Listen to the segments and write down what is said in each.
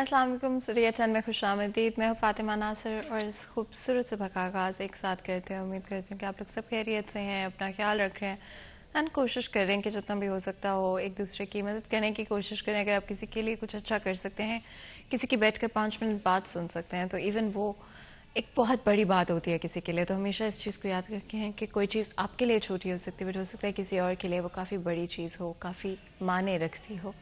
السلام علیکم سوریا چند میں خوش آمدید. میں ہوں فاطمہ ناصر اور اس خوبصورت صبح کا آغاز ایک ساتھ کرتے ہیں. امید کرتے ہیں کہ آپ لوگ سب خیریت سے ہیں, اپنا خیال رکھ رہے ہیں اینڈ کوشش کر رہے ہیں کہ جتنا بھی ہو سکتا ہو ایک دوسرے کی مدد کرنے کی کوشش کریں. اگر آپ کسی کے لیے کچھ اچھا کر سکتے ہیں, کسی کی بیٹھ کر 5 منٹ بات سن سکتے ہیں, تو ایون وہ ایک بہت بڑی بات ہوتی ہے کسی کے لیے. تو ہمیشہ اس چیز کو یاد رکھیں ہیں کہ کوئی چیز آپ کے لیے چھوٹی ہو سکتی ہے بٹ ہو سکتا ہے کسی اور کے لیے وہ کافی بڑی چیز ہو, کافی معنی رکھتی ہو.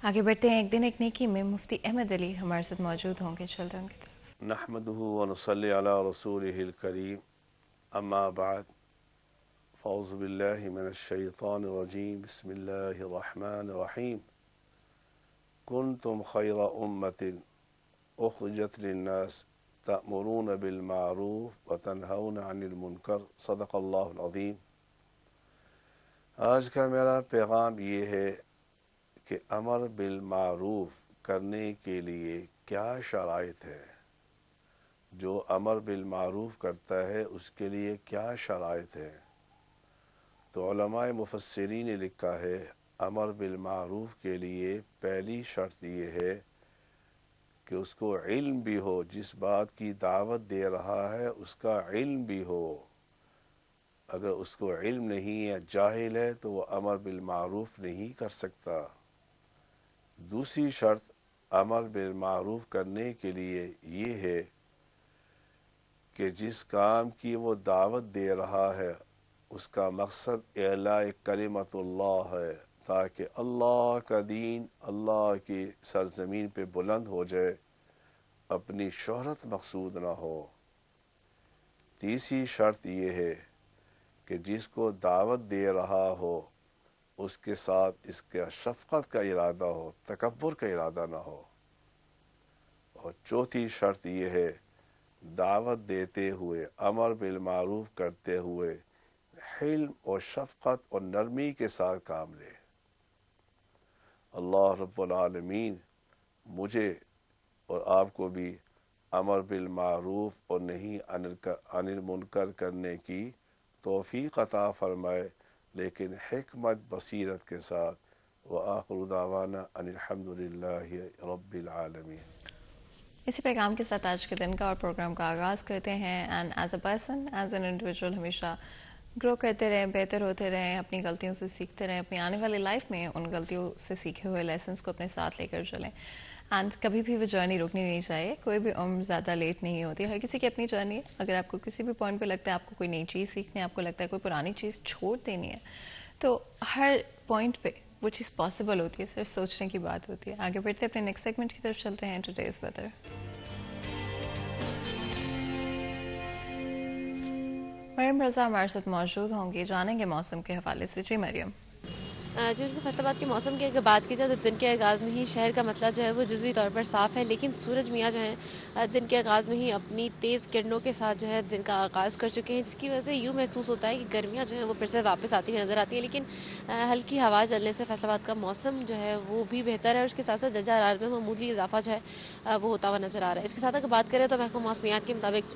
آگے بڑھتے ہیں. ایک دن ایک نیکی میں مفتی احمد علی ہمارے ساتھ موجود ہوں گے. چلتے ہیں ان کی طرف. نحمده ونصلي على رسوله الكريم اما بعد فاعوذ بالله من الشيطان الرجيم بسم الله الرحمن الرحيم كنتم خير أمة أخرجت للناس تأمرون بالمعروف وتنهون عن المنكر صدق الله العظيم. آج کا میرا پیغام یہ ہے کہ امر بالمعروف کرنے کے لیے کیا شرائط ہے. جو امر بالمعروف کرتا ہے اس کے لیے کیا شرائط ہے. تو علماء مفسرین نے لکھا ہے امر بالمعروف کے لیے پہلی شرط یہ ہے کہ اس کو علم بھی ہو, جس بات کی دعوت دے رہا ہے اس کا علم بھی ہو. اگر اس کو علم نہیں ہے, جاہل ہے, تو وہ امر بالمعروف نہیں کر سکتا. دوسری شرط امر بالمعروف کرنے کے لیے یہ ہے کہ جس کام کی وہ دعوت دے رہا ہے اس کا مقصد اعلاء کلمت اللہ ہے, تاکہ اللہ کا دین اللہ کی سرزمین پہ بلند ہو جائے, اپنی شہرت مقصود نہ ہو. تیسری شرط یہ ہے کہ جس کو دعوت دے رہا ہو اس کے ساتھ اس کا شفقت کا ارادہ ہو, تکبر کا ارادہ نہ ہو. اور چوتھی شرط یہ ہے دعوت دیتے ہوئے, امر بالمعروف کرتے ہوئے حلم اور شفقت اور نرمی کے ساتھ کام لے. اللہ رب العالمین مجھے اور آپ کو بھی امر بالمعروف اور نہیں عن المنکر کرنے کی توفیق عطا فرمائے, لیکن حکمت بصیرت کے ساتھ. وآخر دعوانا ان الحمد للہ رب العالمین. اسی پیغام کے ساتھ آج کے دن کا اور پروگرام کا آغاز کرتے ہیں. And as a person, as an individual ہمیشہ گرو کرتے رہیں, بہتر ہوتے رہیں, اپنی غلطیوں سے سیکھتے رہیں, اپنی آنے والی لائف میں ان غلطیوں سے سیکھے ہوئے لیسنس کو اپنے ساتھ لے کر چلیں. اینڈ کبھی بھی وہ جرنی رکنی نہیں چاہیے. کوئی بھی عمر زیادہ لیٹ نہیں ہوتی, ہر کسی کی اپنی جرنی ہے. اگر آپ کو کسی بھی پوائنٹ پہ لگتا ہے آپ کو کوئی نئی چیز سیکھنی ہے, آپ کو لگتا ہے کوئی پرانی چیز چھوڑ دینی ہے, تو ہر پوائنٹ پہ وہ چیز پاسبل ہوتی ہے, صرف سوچنے کی بات ہوتی ہے. آگے بڑھتے اپنے نیکسٹ سیگمنٹ کی طرف چلتے ہیں. Today's weather. مریم رضا ہمارے ساتھ موجود ہوں گی, جانیں گے موسم کے حوالے سے. جی مریم. جی بالکل. فیصل آباد کے موسم کی اگر بات کی جائے تو دن کے آغاز میں ہی شہر کا مسئلہ جو ہے وہ جزوی طور پر صاف ہے, لیکن سورج میاں جو ہے دن کے آغاز میں ہی اپنی تیز کرنوں کے ساتھ جو ہے دن کا آغاز کر چکے ہیں, جس کی وجہ سے یوں محسوس ہوتا ہے کہ گرمیاں جو ہیں وہ پھر سے واپس آتی ہوئی نظر آتی ہیں. لیکن ہلکی ہوا چلنے سے فیصل آباد کا موسم جو ہے وہ بھی بہتر ہے, اور اس کے ساتھ ساتھ درجہ حرارت میں معمولی اضافہ جو ہے وہ ہوتا ہوا نظر آ رہا ہے. اس کے ساتھ اگر بات کریں تو محکمہ موسمیات کے مطابق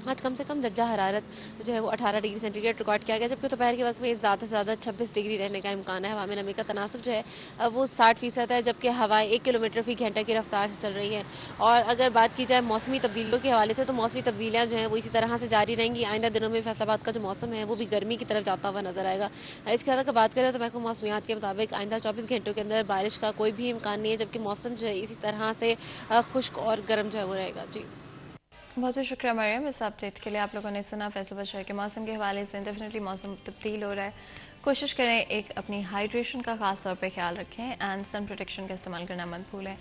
آج کم سے کم درجہ حرارت جو ہے وہ 18 ڈگری سینٹی گریڈ ریکارڈ کیا گیا, جبکہ دوپہر کے وقت میں زیادہ سے زیادہ 26 ڈگری رہنے کا امکان ہے. ہوا میں نمی کا تناسب جو ہے وہ 60% ہے, جبکہ ہوائیں 1 کلومیٹر فی گھنٹہ کی رفتار سے چل رہی ہیں. اور اگر بات کی جائے موسمی تبدیلیوں کے حوالے سے تو موسمی تبدیلیاں جو ہیں وہ اسی طرح سے جاری رہیں گی. آئندہ دنوں میں فیصل آباد کا جو موسم ہے وہ بھی گرمی کی طرف جاتا ہوا نظر آئے گا. اس کے ساتھ اگر بات کریں تو محکمہ موسمیات کے مطابق آئندہ 24 گھنٹوں کے اندر بارش کا کوئی بھی امکان نہیں ہے, جبکہ موسم جو ہے اسی طرح سے خشک اور گرم جو ہے وہ رہے گا. جی بہت بہت شکریہ مریم اس اپڈیٹ کے لیے. آپ لوگوں نے سنا فیصل آباد شہر کے موسم کے حوالے سے. ڈیفینیٹلی موسم تبدیل ہو رہا ہے, کوشش کریں ایک اپنی ہائیڈریشن کا خاص طور پہ خیال رکھیں, اینڈ سن پروٹیکشن کا استعمال کرنا مت بھولیں.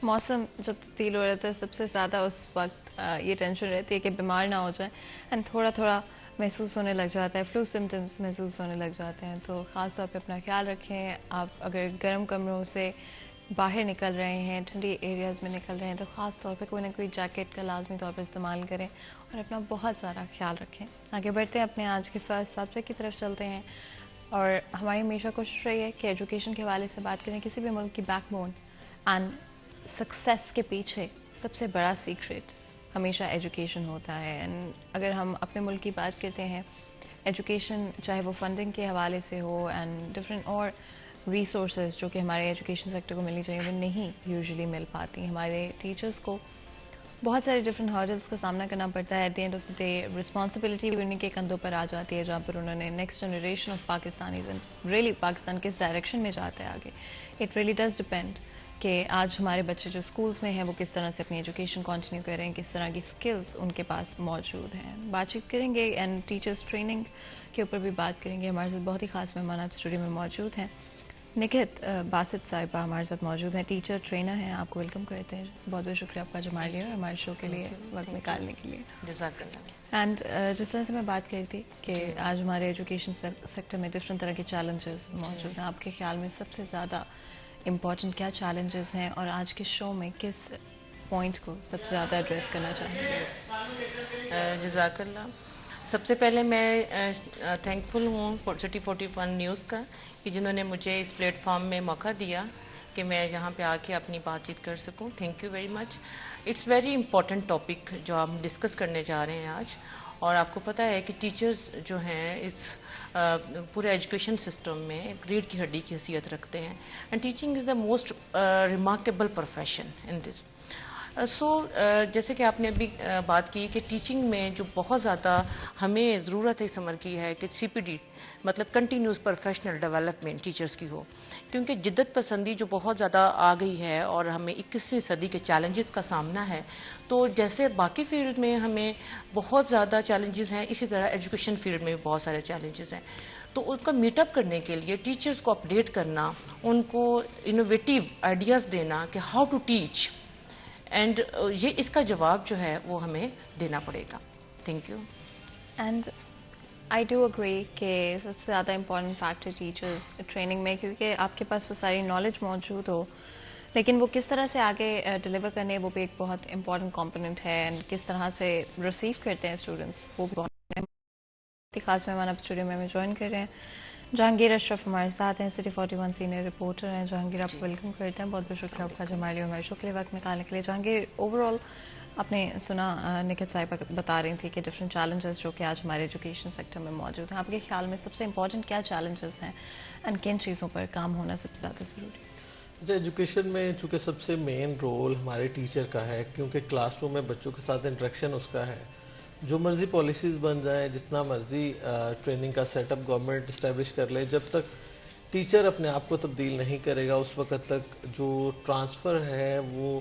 موسم جب تبدیل ہو رہا ہے سب سے زیادہ اس وقت یہ ٹینشن رہتی ہے کہ بیمار نہ ہو جائیں, اینڈ تھوڑا تھوڑا محسوس ہونے لگ جاتا ہے, فلو سمٹمس محسوس ہونے لگ جاتے ہیں. تو خاص طور پہ اپنا خیال رکھیں. آپ اگر گرم کمروں سے باہر نکل رہے ہیں, ٹھنڈی ایریاز میں نکل رہے ہیں, تو خاص طور پہ کوئی نہ کوئی جیکٹ کا لازمی طور پر استعمال کریں اور اپنا بہت سارا خیال رکھیں. آگے بڑھتے ہیں, اپنے آج کے فرسٹ سبجیکٹ کی طرف چلتے ہیں. اور ہماری ہمیشہ کوشش رہی ہے کہ ایجوکیشن کے حوالے سے بات کریں. کسی بھی ملک کی بیک بون اینڈ سکسیس کے پیچھے سب سے بڑا سیکریٹ ہمیشہ ایجوکیشن ہوتا ہے. اینڈ اگر ہم اپنے ملک کی بات کرتے ہیں, ایجوکیشن چاہے وہ فنڈنگ کے حوالے سے ہو اینڈ ڈفرینٹ اور ریسورسز جو کہ ہمارے ایجوکیشن سیکٹر کو ملنی چاہیے وہ نہیں یوزلی مل پاتی. ہمارے ٹیچرز کو بہت سارے ڈفرینٹ ہرڈلس کا سامنا کرنا پڑتا ہے. At the end of the day responsibility بھی انہیں کے کندھوں پر آ جاتی ہے, جہاں پر انہوں نے next generation of Pakistani really Pakistan کس ڈائریکشن میں جاتا ہے آگے. اٹ ریئلی ڈز ڈپینڈ کہ آج ہمارے بچے جو اسکولس میں ہیں وہ کس طرح سے اپنی ایجوکیشن کنٹینیو کر رہے ہیں, کس طرح کی اسکلس ان کے پاس موجود ہیں. بات چیت کریں گے اینڈ ٹیچرس ٹریننگ کے اوپر بھی بات کریں گے. ہمارے ساتھ بہت ہی خاص مہمان آج اسٹوڈیو میں موجود ہیں. نکھت باسط صاحبہ ہمارے ساتھ موجود ہیں, ٹیچر ٹرینر ہیں. آپ کو ویلکم کرتے ہیں. بہت بہت شکریہ آپ کا جو ہمارے لیے اور ہمارے شو کے لیے وقت نکالنے کے لیے. جزاک اللہ. اینڈ جس طرح سے میں بات کر رہی تھی کہ آج ہمارے ایجوکیشن سیکٹر میں ڈفرینٹ طرح کے چیلنجز موجود ہیں. آپ کے خیال میں سب سے زیادہ امپورٹنٹ کیا چیلنجز ہیں اور آج کے شو میں کس پوائنٹ کو سب سے زیادہ ایڈریس کرنا چاہیں گے؟ جزاک اللہ. سب سے پہلے میں تھینک فل ہوں سٹی 41 نیوز کا کہ جنہوں نے مجھے اس پلیٹ فارم میں موقع دیا کہ میں یہاں پہ آ کے اپنی بات چیت کر سکوں. Thank you very much. It's very important topic جو ہم ڈسکس کرنے جا رہے ہیں آج. اور آپ کو پتہ ہے کہ ٹیچرز جو ہیں اس پورے ایجوکیشن سسٹم میں ایک ریڑھ کی ہڈی کی حیثیت رکھتے ہیں. And teaching is the most remarkable profession in this. So جیسے کہ آپ نے ابھی بات کی کہ ٹیچنگ میں جو بہت زیادہ ہمیں ضرورت ہے اس عمر کی ہے کہ CPD مطلب کنٹینیوس پروفیشنل ڈیولپمنٹ ٹیچرز کی ہو, کیونکہ جدت پسندی جو بہت زیادہ آ گئی ہے اور ہمیں 21ویں صدی کے چیلنجز کا سامنا ہے. تو جیسے باقی فیلڈ میں ہمیں بہت زیادہ چیلنجز ہیں, اسی طرح ایجوکیشن فیلڈ میں بھی بہت سارے چیلنجز ہیں. تو اس کا میٹ اپ کرنے کے لیے ٹیچرز کو اپڈیٹ کرنا, ان کو انوویٹیو آئیڈیاز دینا کہ ہاؤ ٹو ٹیچ, اینڈ یہ اس کا جواب جو ہے وہ ہمیں دینا پڑے گا. Thank you. And I do agree کہ سب سے زیادہ امپورٹنٹ فیکٹر ٹیچرز ٹریننگ میں, کیونکہ آپ کے پاس وہ ساری نالج موجود ہو لیکن وہ کس طرح سے آگے ڈلیور کرنے وہ بھی ایک بہت امپورٹنٹ کمپوننٹ ہے. اینڈ کس طرح سے ریسیو کرتے ہیں اسٹوڈنٹس وہ بھی بہت خاص مہمان اب اسٹوڈیو میں ہمیں جوائن کر رہے ہیں. جہانگیر اشرف ہمارے ساتھ ہیں, سٹی 41 سینئر رپورٹر ہیں. جہانگیر آپ کو ویلکم کرتے ہیں. بہت بہت شکریہ آپ کا جو ہمارے لیے ہمارے شو کے لیے وقت نکالنے کے لیے. جہانگیر اوور آل آپ نے سنا نکھت صاحبہ بتا رہی تھی کہ ڈفرینٹ چیلنجز جو کہ آج ہمارے ایجوکیشن سیکٹر میں موجود ہیں. آپ کے خیال میں سب سے امپورٹنٹ کیا چیلنجز ہیں اینڈ کن چیزوں پر کام ہونا سب سے زیادہ ضروری ہے؟ اچھا, ایجوکیشن میں چونکہ سب سے مین رول ہمارے ٹیچر کا ہے, کیونکہ کلاس روم میں بچوں کے ساتھ انٹریکشن اس کا ہے. جو مرضی پالیسیز بن جائیں, جتنا مرضی ٹریننگ کا سیٹ اپ گورنمنٹ اسٹیبلش کر لے, جب تک ٹیچر اپنے آپ کو تبدیل نہیں کرے گا اس وقت تک جو ٹرانسفر ہے وہ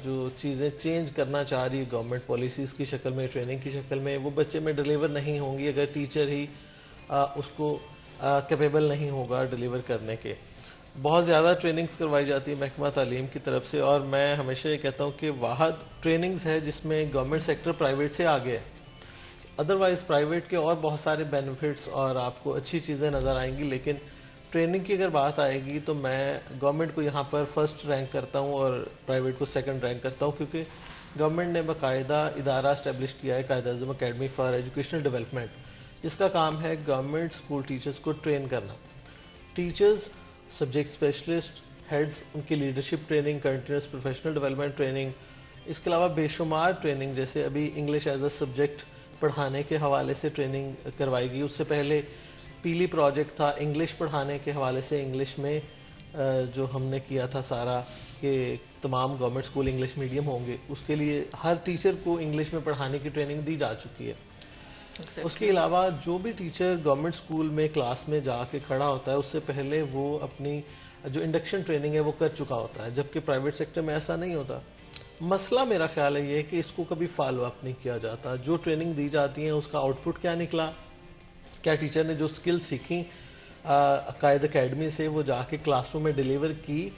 جو چیزیں چینج کرنا چاہ رہی ہے گورنمنٹ پالیسیز کی شکل میں, ٹریننگ کی شکل میں, وہ بچے میں ڈلیور نہیں ہوں گی اگر ٹیچر ہی اس کو کیپیبل نہیں ہوگا ڈلیور کرنے کے. بہت زیادہ ٹریننگز کروائی جاتی ہے محکمہ تعلیم کی طرف سے, اور میں ہمیشہ یہ کہتا ہوں کہ واحد ٹریننگز ہے جس میں گورنمنٹ سیکٹر پرائیویٹ سے آگے ہے. ادروائز پرائیویٹ کے اور بہت سارے بینیفٹس اور آپ کو اچھی چیزیں نظر آئیں گی, لیکن ٹریننگ کی اگر بات آئے گی تو میں گورنمنٹ کو یہاں پر فرسٹ رینک کرتا ہوں اور پرائیویٹ کو سیکنڈ رینک کرتا ہوں, کیونکہ گورنمنٹ نے باقاعدہ ادارہ اسٹیبلش کیا ہے, Quaid Azam academy for educational development, جس کا کام ہے گورنمنٹ اسکول ٹیچرز کو ٹرین کرنا. ٹیچرز, سبجیکٹ اسپیشلسٹ, ہیڈز, ان کی leadership training, continuous professional development training, اس کے علاوہ بے شمار ٹریننگ, جیسے ابھی انگلش ایز اے سبجیکٹ پڑھانے کے حوالے سے ٹریننگ کروائی گئی. اس سے پہلے پیلی پروجیکٹ تھا انگلش پڑھانے کے حوالے سے, انگلش میں جو ہم نے کیا تھا سارا کہ تمام گورنمنٹ اسکول انگلش میڈیم ہوں گے, اس کے لیے ہر ٹیچر کو انگلش میں پڑھانے کی ٹریننگ دی جا چکی ہے. اس کے علاوہ جو بھی ٹیچر گورنمنٹ اسکول میں کلاس میں جا کے کھڑا ہوتا ہے اس سے پہلے وہ اپنی جو انڈکشن ٹریننگ ہے وہ کر چکا ہوتا ہے, جبکہ پرائیویٹ سیکٹر میں ایسا نہیں ہوتا. مسئلہ میرا خیال ہے یہ کہ اس کو کبھی فالو اپ نہیں کیا جاتا. جو ٹریننگ دی جاتی ہے اس کا آؤٹ پٹ کیا نکلا, کیا ٹیچر نے جو سکل سیکھی قائد اکیڈمی سے وہ جا کے کلاس روم میں ڈیلیور کی,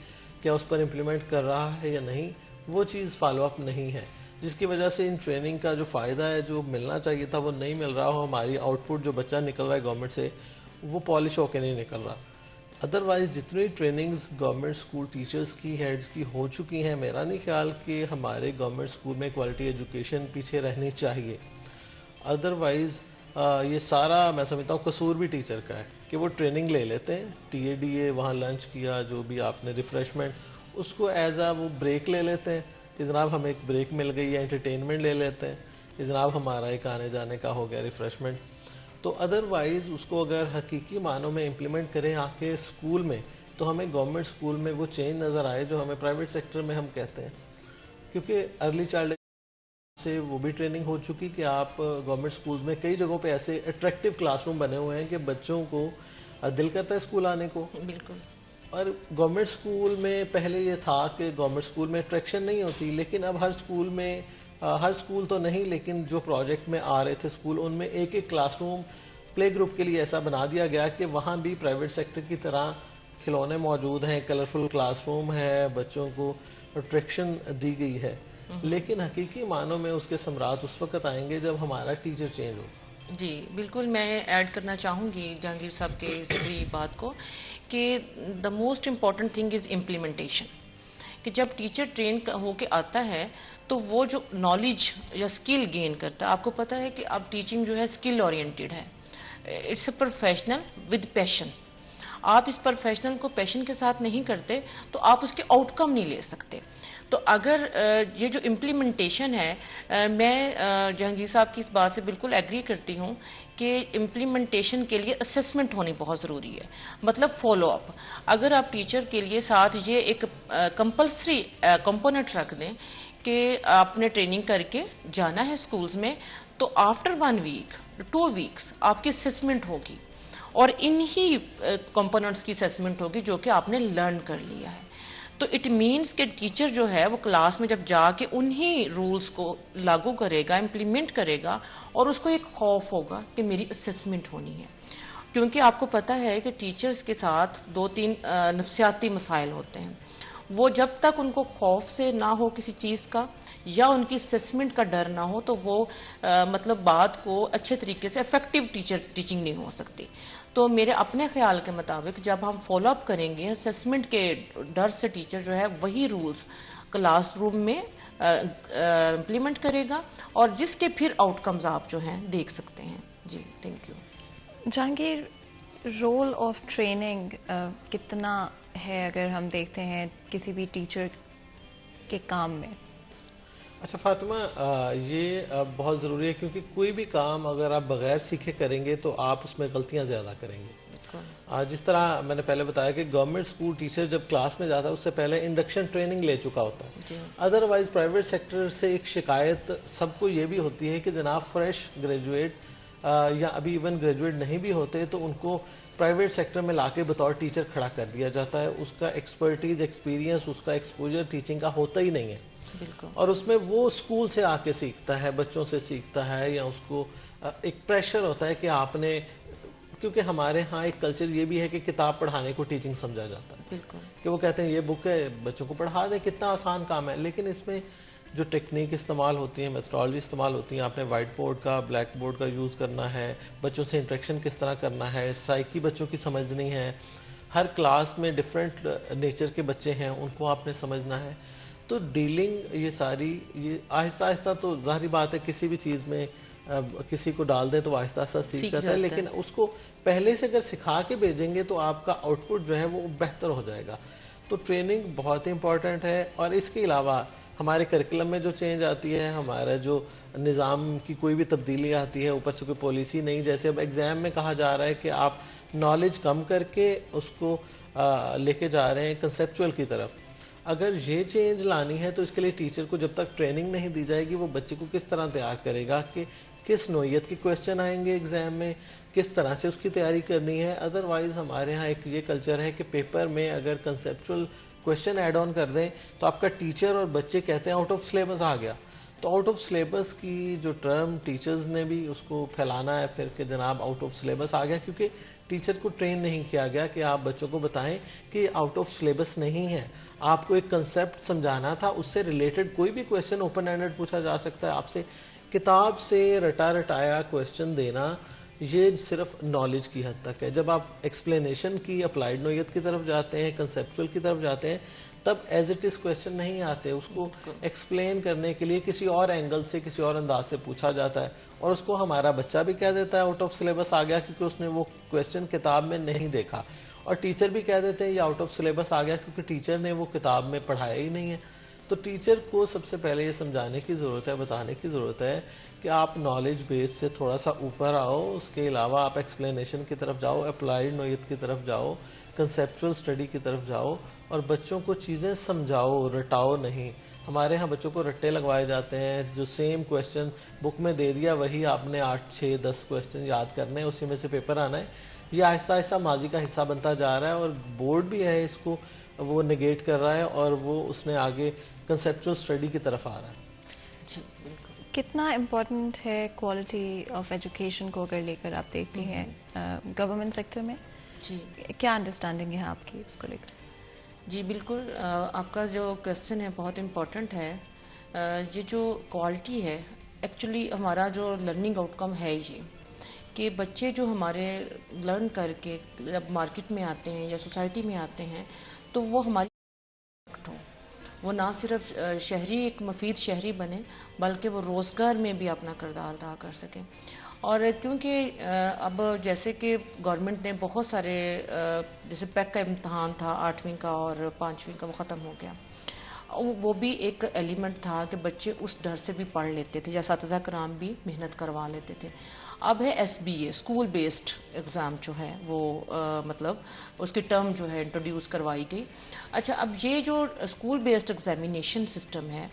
کیا اس پر امپلیمنٹ کر رہا ہے یا نہیں, وہ چیز فالو اپ نہیں ہے, جس کی وجہ سے ان ٹریننگ کا جو فائدہ ہے جو ملنا چاہیے تھا وہ نہیں مل رہا ہو. ہماری آؤٹ پٹ جو بچہ نکل رہا ہے گورنمنٹ سے وہ پالش ہو کے نہیں نکل رہا. ادروائز جتنی ٹریننگز گورنمنٹ اسکول ٹیچرز کی, ہیڈز کی ہو چکی ہیں, میرا نہیں خیال کہ ہمارے گورنمنٹ اسکول میں کوالٹی ایجوکیشن پیچھے رہنی چاہیے. ادروائز یہ سارا میں سمجھتا ہوں قصور بھی ٹیچر کا ہے کہ وہ ٹریننگ لے لیتے ہیں, TADA وہاں لنچ کیا, جو بھی آپ نے ریفریشمنٹ, اس کو ایز وہ بریک لے لیتے ہیں کہ جناب ہمیں ایک بریک مل گئی ہے, انٹرٹینمنٹ لے لیتے ہیں کہ جناب ہمارا ایک آنے جانے کا ہو گیا ریفریشمنٹ. تو ادروائز اس کو اگر حقیقی معنوں میں امپلیمنٹ کریں آ کے اسکول میں تو ہمیں گورنمنٹ اسکول میں وہ چینج نظر آئے جو ہمیں پرائیویٹ سیکٹر میں ہم کہتے ہیں. کیونکہ ارلی چائلڈ سے وہ بھی ٹریننگ ہو چکی کہ آپ گورنمنٹ اسکول میں کئی جگہوں پہ ایسے اٹریکٹیو کلاس روم بنے ہوئے ہیں کہ بچوں کو دل کرتا ہے اسکول آنے کو. بالکل. اور گورنمنٹ اسکول میں پہلے یہ تھا کہ گورنمنٹ اسکول میں اٹریکشن نہیں ہوتی، لیکن اب ہر اسکول میں، ہر اسکول تو نہیں لیکن جو پروجیکٹ میں آ رہے تھے اسکول، ان میں ایک ایک کلاس روم پلے گروپ کے لیے ایسا بنا دیا گیا کہ وہاں بھی پرائیویٹ سیکٹر کی طرح کھلونے موجود ہیں، کلرفل کلاس روم ہے، بچوں کو اٹریکشن دی گئی ہے. لیکن حقیقی معنوں میں اس کے ثمرات اس وقت آئیں گے جب ہمارا ٹیچر چینج ہو. جی بالکل، میں ایڈ کرنا چاہوں گی جہانگیر صاحب کے اس بات کو کہ the most important thing is implementation. کہ جب ٹیچر ٹرین ہو کے آتا ہے تو وہ جو نالج یا اسکل گین کرتا ہے، آپ کو پتہ ہے کہ اب ٹیچنگ جو ہے اسکل اورینٹیڈ ہے. اٹس اے پروفیشنل ود پیشن. آپ اس پروفیشنل کو پیشن کے ساتھ نہیں کرتے تو آپ اس کے آؤٹ کم نہیں لے سکتے. تو اگر یہ جو امپلیمنٹیشن ہے، میں جہانگیر صاحب کی اس بات سے بالکل ایگری کرتی ہوں کہ امپلیمنٹیشن کے لیے اسیسمنٹ ہونی بہت ضروری ہے. مطلب فالو اپ. اگر آپ ٹیچر کے لیے ساتھ یہ ایک کمپلسری کمپوننٹ رکھ دیں کہ آپ نے ٹریننگ کر کے جانا ہے اسکولز میں، تو آفٹر 1 ویک 2 ویکس آپ کی اسیسمنٹ ہوگی اور انہی کمپوننٹس کی اسیسمنٹ ہوگی جو کہ آپ نے لرن کر لیا ہے. تو اٹ مینس کہ ٹیچر جو ہے وہ کلاس میں جب جا کے انہی رولز کو لاگو کرے گا، امپلیمنٹ کرے گا، اور اس کو ایک خوف ہوگا کہ میری اسیسمنٹ ہونی ہے. کیونکہ آپ کو پتہ ہے کہ ٹیچرز کے ساتھ 2-3 نفسیاتی مسائل ہوتے ہیں. وہ جب تک ان کو خوف سے نہ ہو کسی چیز کا یا ان کی اسیسمنٹ کا ڈر نہ ہو تو وہ مطلب بات کو اچھے طریقے سے افیکٹو ٹیچنگ نہیں ہو سکتی. تو میرے اپنے خیال کے مطابق جب ہم فالو اپ کریں گے اسیسمنٹ کے ڈر سے، ٹیچر جو ہے وہی رولز کلاس روم میں امپلیمنٹ کرے گا اور جس کے پھر آؤٹ کمز آپ جو ہیں دیکھ سکتے ہیں. جی thank you. Jahangir, role of training کتنا ہے اگر ہم دیکھتے ہیں کسی بھی ٹیچر کے کام میں؟ اچھا فاطمہ، یہ بہت ضروری ہے کیونکہ کوئی بھی کام اگر آپ بغیر سیکھے کریں گے تو آپ اس میں غلطیاں زیادہ کریں گے. جس طرح میں نے پہلے بتایا کہ گورنمنٹ اسکول ٹیچر جب کلاس میں جاتا ہے اس سے پہلے انڈکشن ٹریننگ لے چکا ہوتا ہے. ادروائز پرائیویٹ سیکٹر سے ایک شکایت سب کو یہ بھی ہوتی ہے کہ جناب فریش گریجویٹ یا ابھی ایون گریجویٹ نہیں بھی ہوتے تو ان کو پرائیویٹ سیکٹر میں لا کے بطور ٹیچر کھڑا کر دیا جاتا ہے. اس کا ایکسپرٹیز، ایکسپیرینس، اس کا ایکسپوجر ٹیچنگ کا ہوتا ہی نہیں ہے. اور اس میں وہ اسکول سے آ کے سیکھتا ہے، بچوں سے سیکھتا ہے، یا اس کو ایک پریشر ہوتا ہے کہ آپ نے، کیونکہ ہمارے ہاں ایک کلچر یہ بھی ہے کہ کتاب پڑھانے کو ٹیچنگ سمجھا جاتا ہے. کہ وہ کہتے ہیں یہ بک ہے، بچوں کو پڑھا دیں، کتنا آسان کام ہے. لیکن اس میں جو ٹیکنیک استعمال ہوتی ہیں، میتھڈالوجی استعمال ہوتی ہیں، آپ نے وائٹ بورڈ کا، بلیک بورڈ کا یوز کرنا ہے، بچوں سے انٹریکشن کس طرح کرنا ہے، سائیکی بچوں کی سمجھنی ہے، ہر کلاس میں ڈفرینٹ نیچر کے بچے ہیں ان کو آپ نے سمجھنا ہے. تو ڈیلنگ یہ ساری، یہ آہستہ آہستہ تو ظاہری بات ہے کسی بھی چیز میں کسی کو ڈال دیں تو آہستہ آہستہ سیکھ جاتا ہے. لیکن اس کو پہلے سے اگر سکھا کے بھیجیں گے تو آپ کا آؤٹ پٹ جو ہے وہ بہتر ہو جائے گا. تو ٹریننگ بہت امپورٹنٹ ہے. اور اس کے علاوہ ہمارے کریکولم میں جو چینج آتی ہے، ہمارا جو نظام کی کوئی بھی تبدیلی آتی ہے، اوپر سے کوئی پالیسی نہیں، جیسے اب ایگزام میں کہا جا رہا ہے کہ آپ نالج کم کر کے اس کو لے کے جا رہے ہیں کنسیپچول کی طرف. اگر یہ چینج لانی ہے تو اس کے لیے ٹیچر کو جب تک ٹریننگ نہیں دی جائے گی وہ بچے کو کس طرح تیار کرے گا کہ کس نوعیت کے کویسچن آئیں گے ایگزام میں، کس طرح سے اس کی تیاری کرنی ہے. ادروائز ہمارے ہاں ایک یہ کلچر ہے کہ پیپر میں اگر کنسیپچول کویسچن ایڈ آن کر دیں تو آپ کا ٹیچر اور بچے کہتے ہیں آؤٹ آف سلیبس آ گیا. تو آؤٹ آف سلیبس کی جو ٹرم ٹیچرز نے بھی اس کو پھیلانا ہے پھر کہ جناب آؤٹ آف سلیبس آ گیا، کیونکہ ٹیچر کو ٹرین نہیں کیا گیا کہ آپ بچوں کو بتائیں کہ یہ آؤٹ آف سلیبس نہیں ہے. آپ کو ایک کنسیپٹ سمجھانا تھا، اس سے ریلیٹڈ کوئی بھی کویسچن اوپن اینڈڈ پوچھا جا سکتا ہے آپ سے. کتاب سے رٹا رٹایا کویسچن دینا یہ صرف نالج کی حد تک ہے. جب آپ ایکسپلینیشن کی اپلائیڈ نوعیت کی طرف جاتے ہیں، کنسیپچول کی طرف جاتے ہیں، تب ایز اٹ از کویسچن نہیں آتے. اس کو ایکسپلین کرنے کے لیے کسی اور اینگل سے، کسی اور انداز سے پوچھا جاتا ہے، اور اس کو ہمارا بچہ بھی کہہ دیتا ہے آؤٹ آف سلیبس آ گیا کیونکہ اس نے وہ کویسچن کتاب میں نہیں دیکھا. اور ٹیچر بھی کہہ دیتے ہیں یہ آؤٹ آف سلیبس آ گیا کیونکہ ٹیچر نے وہ کتاب میں پڑھایا ہی نہیں ہے. تو ٹیچر کو سب سے پہلے یہ سمجھانے کی ضرورت ہے, بتانے کی ضرورت ہے کہ آپ نالج بیس سے تھوڑا سا اوپر آؤ, اس کے علاوہ آپ ایکسپلینیشن کی طرف جاؤ, اپلائیڈ نوعیت کی طرف جاؤ, کنسیپچول اسٹڈی کی طرف جاؤ, اور بچوں کو چیزیں سمجھاؤ, رٹاؤ نہیں. ہمارے ہاں بچوں کو رٹے لگوائے جاتے ہیں, جو سیم کویشچن بک میں دے دیا وہی آپ نے 8, 6, 10 کویشچن یاد کرنے ہیں, اسی میں سے پیپر آنا ہے. یہ آہستہ آہستہ ماضی کا حصہ بنتا جا رہا ہے, اور بورڈ بھی ہے اس کو وہ نگیٹ کر رہا ہے, اور وہ اس نے آگے کنسیپچول اسٹڈی کی طرف آ رہا ہے. جی بالکل. کتنا امپورٹنٹ ہے کوالٹی آف ایجوکیشن کو اگر لے کر آپ دیکھتی ہیں گورنمنٹ سیکٹر میں؟ جی کیا انڈرسٹینڈنگ ہے آپ کی اس کو لے کر؟ جی بالکل, آپ کا جو کویشچن ہے بہت امپورٹنٹ ہے. یہ جو کوالٹی ہے, ایکچولی ہمارا جو لرننگ آؤٹ کم ہے یہ کہ بچے جو ہمارے لرن کر کے جب مارکیٹ میں آتے ہیں یا سوسائٹی میں آتے ہیں تو وہ ہماری ہوں, وہ نہ صرف شہری ایک مفید شہری بنے بلکہ وہ روزگار میں بھی اپنا کردار ادا کر سکیں. اور کیونکہ اب جیسے کہ گورنمنٹ نے بہت سارے جیسے پیک کا امتحان تھا 8ویں کا اور 5ویں کا, وہ ختم ہو گیا. وہ بھی ایک ایلیمنٹ تھا کہ بچے اس ڈر سے بھی پڑھ لیتے تھے, یا اساتذہ کرام بھی محنت کروا لیتے تھے. اب ہے SBA, اسکول بیسڈ ایگزام جو ہے وہ مطلب اس کی ٹرم جو ہے انٹروڈیوس کروائی گئی. اچھا, اب یہ جو اسکول بیسڈ ایگزامینیشن سسٹم ہے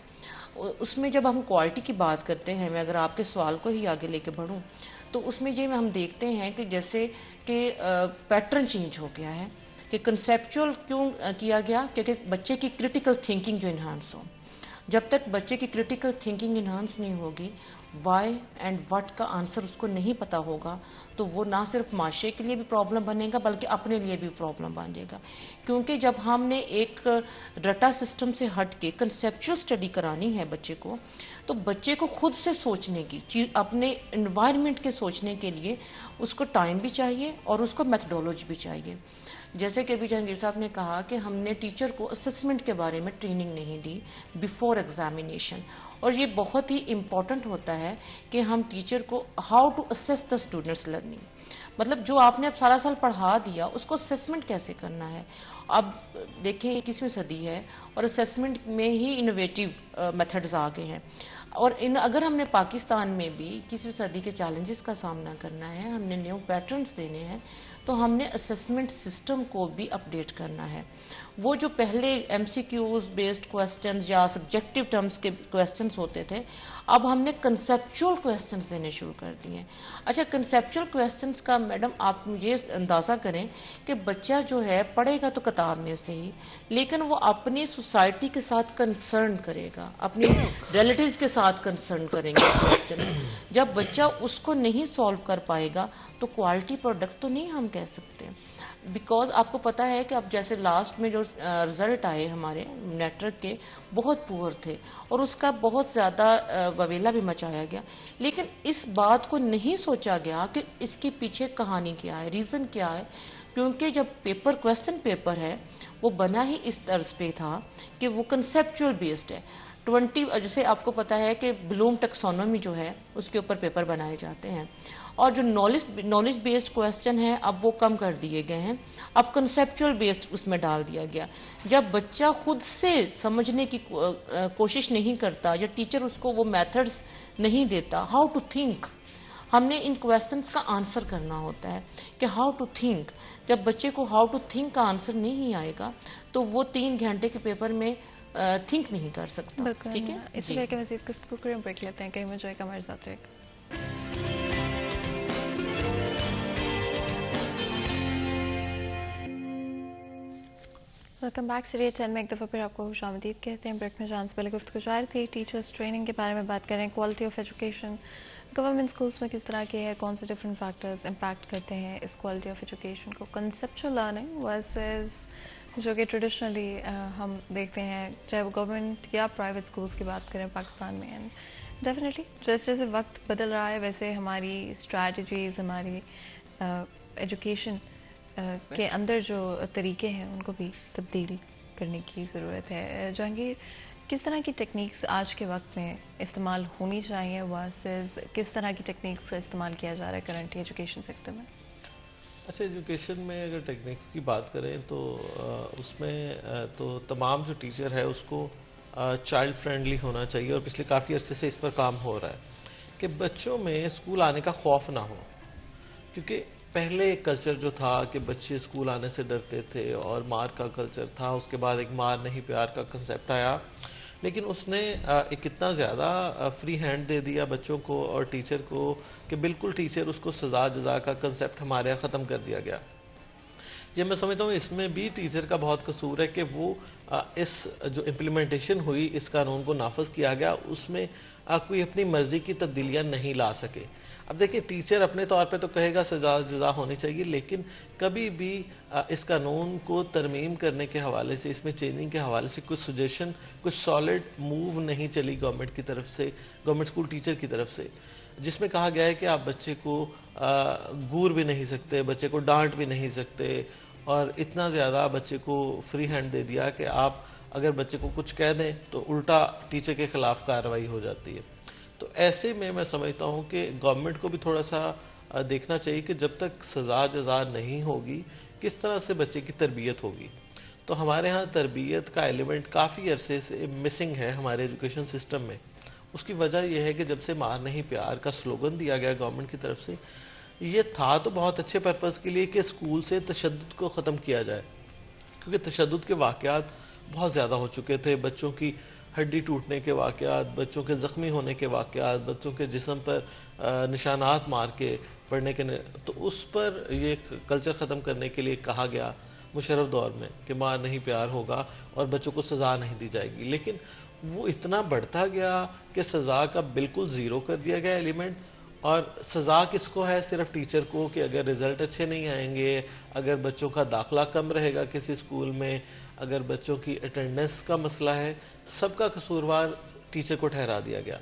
اس میں جب ہم کوالٹی کی بات کرتے ہیں, میں اگر آپ کے سوال کو ہی آگے لے کے بڑھوں تو اس میں یہ ہم دیکھتے ہیں کہ جیسے کہ پیٹرن چینج ہو گیا ہے کہ کنسیپچول کیوں کیا گیا, کیونکہ بچے کی کرٹیکل تھنکنگ جو انہانس ہو. جب تک بچے کی کرٹیکل تھنکنگ انہانس نہیں ہوگی, وائی اینڈ وٹ کا آنسر اس کو نہیں پتا ہوگا, تو وہ نہ صرف معاشرے کے لیے بھی پرابلم بنے گا بلکہ اپنے لیے بھی پرابلم بنے گا. کیونکہ جب ہم نے ایک ڈیٹا سسٹم سے ہٹ کے کنسیپچول اسٹڈی کرانی ہے بچے کو, تو بچے کو خود سے سوچنے کی, اپنے انوائرمنٹ کے سوچنے کے لیے اس کو ٹائم بھی چاہیے اور اس کو میتھڈولوجی بھی چاہیے. جیسے کہ ابھی جہانگیر صاحب نے کہا کہ ہم نے ٹیچر کو اسسمنٹ کے بارے میں ٹریننگ نہیں دی بیفور ایگزامینیشن, اور یہ بہت ہی امپورٹنٹ ہوتا ہے کہ ہم ٹیچر کو how to assess the students learning, مطلب جو آپ نے اب سارا سال پڑھا دیا اس کو اسیسمنٹ کیسے کرنا ہے. اب دیکھیں 21ویں صدی ہے اور اسیسمنٹ میں ہی انوویٹیو میتھڈز آ گئے ہیں, اور اگر ہم نے پاکستان میں بھی 21ویں صدی کے چیلنجز کا سامنا کرنا ہے, ہم نے نیو پیٹرنز دینے ہیں, تو ہم نے اسسمنٹ سسٹم کو بھی اپڈیٹ کرنا ہے. وہ جو پہلے MCQs بیسڈ کویسچنز یا سبجیکٹو ٹرمز کے کویسچنز ہوتے تھے, اب ہم نے کنسیپچول کویسچنز دینے شروع کر دیے ہیں. اچھا, کنسیپچول کویسچنز کا میڈم آپ یہ اندازہ کریں کہ بچہ جو ہے پڑھے گا تو کتاب میں سے ہی, لیکن وہ اپنی سوسائٹی کے ساتھ کنسرن کرے گا, اپنی ریلیٹیوز کے ساتھ کنسرن کریں گے کویسچن. جب بچہ اس کو نہیں سالو کر پائے گا تو کوالٹی پروڈکٹ تو نہیں ہم کہہ سکتے. بیکاز آپ کو پتا ہے کہ اب جیسے لاسٹ میں جو رزلٹ آئے ہمارے نیٹورک کے بہت پور تھے, اور اس کا بہت زیادہ وویلا بھی مچایا گیا, لیکن اس بات کو نہیں سوچا گیا کہ اس کے پیچھے کہانی کیا ہے, ریزن کیا ہے. کیونکہ جب پیپر کویسچن پیپر ہے وہ بنا ہی اس طرز پہ تھا کہ وہ کنسیپچول بیسڈ ہے. 20 جیسے آپ کو پتا ہے کہ بلوم ٹیکسونومی جو ہے اس کے اوپر پیپر بنائے جاتے ہیں, اور جو نالج بیسڈ کویسچن ہے اب وہ کم کر دیے گئے ہیں, اب کنسیپچول بیسڈ اس میں ڈال دیا گیا. جب بچہ خود سے سمجھنے کی کوشش نہیں کرتا یا ٹیچر اس کو وہ میتھڈز نہیں دیتا ہاؤ ٹو تھنک, ہم نے ان کویسچنز کا آنسر کرنا ہوتا ہے کہ ہاؤ ٹو تھنک. جب بچے کو ہاؤ ٹو تھنک کا آنسر نہیں آئے گا تو وہ 3 گھنٹے کے پیپر میں تھنک نہیں کر سکتا. ٹھیک ہے, اسی لیے کہ مزید گفتگو کریں, بریک لیتے ہیں, کہیں میں جائے گا ہمارے ساتھ رہے گا. Welcome back. سیریز 10 میں ایک دفعہ پھر آپ کو خوش آمدید کہتے ہیں. بریک میں جان سے پہلے گفتگو جاری تھی, ٹیچرس ٹریننگ کے بارے میں بات کریں. Quality of education government schools میں کس طرح کی ہے, کون سے ڈفرینٹ فیکٹرز امپیکٹ کرتے ہیں اس کوالٹی آف ایجوکیشن کو. کنسیپچول لرننگ ورسز جو کہ ٹریڈیشنلی ہم دیکھتے ہیں, چاہے وہ گورنمنٹ یا پرائیویٹ اسکولس کی بات کریں پاکستان میں. اینڈ ڈیفینیٹلی جیسے جیسے وقت بدل رہا ہے ویسے ہماری اسٹریٹجیز, ہماری ایجوکیشن کے اندر جو طریقے ہیں ان کو بھی تبدیل کرنے کی ضرورت ہے. جہانگیر, کس طرح کی ٹیکنیکس آج کے وقت میں استعمال ہونی چاہیے ورسز کس طرح کی ٹیکنیکس کا استعمال کیا جا رہا ہے کرنٹ ایجوکیشن سیکٹر میں؟ اچھا, ایجوکیشن میں اگر ٹیکنیکس کی بات کریں تو اس میں تو تمام جو ٹیچر ہے اس کو چائلڈ فرینڈلی ہونا چاہیے، اور پچھلے کافی عرصے سے اس پر کام ہو رہا ہے کہ بچوں میں اسکول آنے کا خوف نہ ہو. کیونکہ پہلے کلچر جو تھا کہ بچے اسکول آنے سے ڈرتے تھے اور مار کا کلچر تھا، اس کے بعد ایک مار نہیں پیار کا کنسیپٹ آیا، لیکن اس نے ایک اتنا زیادہ فری ہینڈ دے دیا بچوں کو اور ٹیچر کو کہ بالکل ٹیچر اس کو سزا جزا کا کنسیپٹ ہمارے یہاں ختم کر دیا گیا. یہ میں سمجھتا ہوں اس میں بھی ٹیچر کا بہت قصور ہے کہ وہ اس جو امپلیمنٹیشن ہوئی اس قانون کو نافذ کیا گیا اس میں کوئی اپنی مرضی کی تبدیلیاں نہیں لا سکے. اب دیکھیں ٹیچر اپنے طور پہ تو کہے گا سزا جزا ہونی چاہیے، لیکن کبھی بھی اس قانون کو ترمیم کرنے کے حوالے سے، اس میں چینجنگ کے حوالے سے کچھ سجیشن، کچھ سالڈ موو نہیں چلی گورنمنٹ کی طرف سے، گورنمنٹ اسکول ٹیچر کی طرف سے، جس میں کہا گیا ہے کہ آپ بچے کو گور بھی نہیں سکتے، بچے کو ڈانٹ بھی نہیں سکتے، اور اتنا زیادہ بچے کو فری ہینڈ دے دیا کہ آپ اگر بچے کو کچھ کہہ دیں تو الٹا ٹیچر کے خلاف کارروائی ہو جاتی ہے. تو ایسے میں سمجھتا ہوں کہ گورنمنٹ کو بھی تھوڑا سا دیکھنا چاہیے کہ جب تک سزا جزا نہیں ہوگی کس طرح سے بچے کی تربیت ہوگی. تو ہمارے ہاں تربیت کا ایلیمنٹ کافی عرصے سے مسنگ ہے ہمارے ایجوکیشن سسٹم میں. اس کی وجہ یہ ہے کہ جب سے مار نہیں پیار کا سلوگن دیا گیا گورنمنٹ کی طرف سے، یہ تھا تو بہت اچھے پرپز کے لیے کہ اسکول سے تشدد کو ختم کیا جائے، کیونکہ تشدد کے واقعات بہت زیادہ ہو چکے تھے، بچوں کی ہڈی ٹوٹنے کے واقعات، بچوں کے زخمی ہونے کے واقعات، بچوں کے جسم پر نشانات مار کے پڑنے کے، تو اس پر یہ کلچر ختم کرنے کے لیے کہا گیا مشرف دور میں کہ مار نہیں پیار ہوگا اور بچوں کو سزا نہیں دی جائے گی. لیکن وہ اتنا بڑھتا گیا کہ سزا کا بالکل زیرو کر دیا گیا ایلیمنٹ. اور سزا کس کو ہے؟ صرف ٹیچر کو، کہ اگر رزلٹ اچھے نہیں آئیں گے، اگر بچوں کا داخلہ کم رہے گا کسی اسکول میں، اگر بچوں کی اٹینڈنس کا مسئلہ ہے، سب کا قصوروار ٹیچر کو ٹھہرا دیا گیا.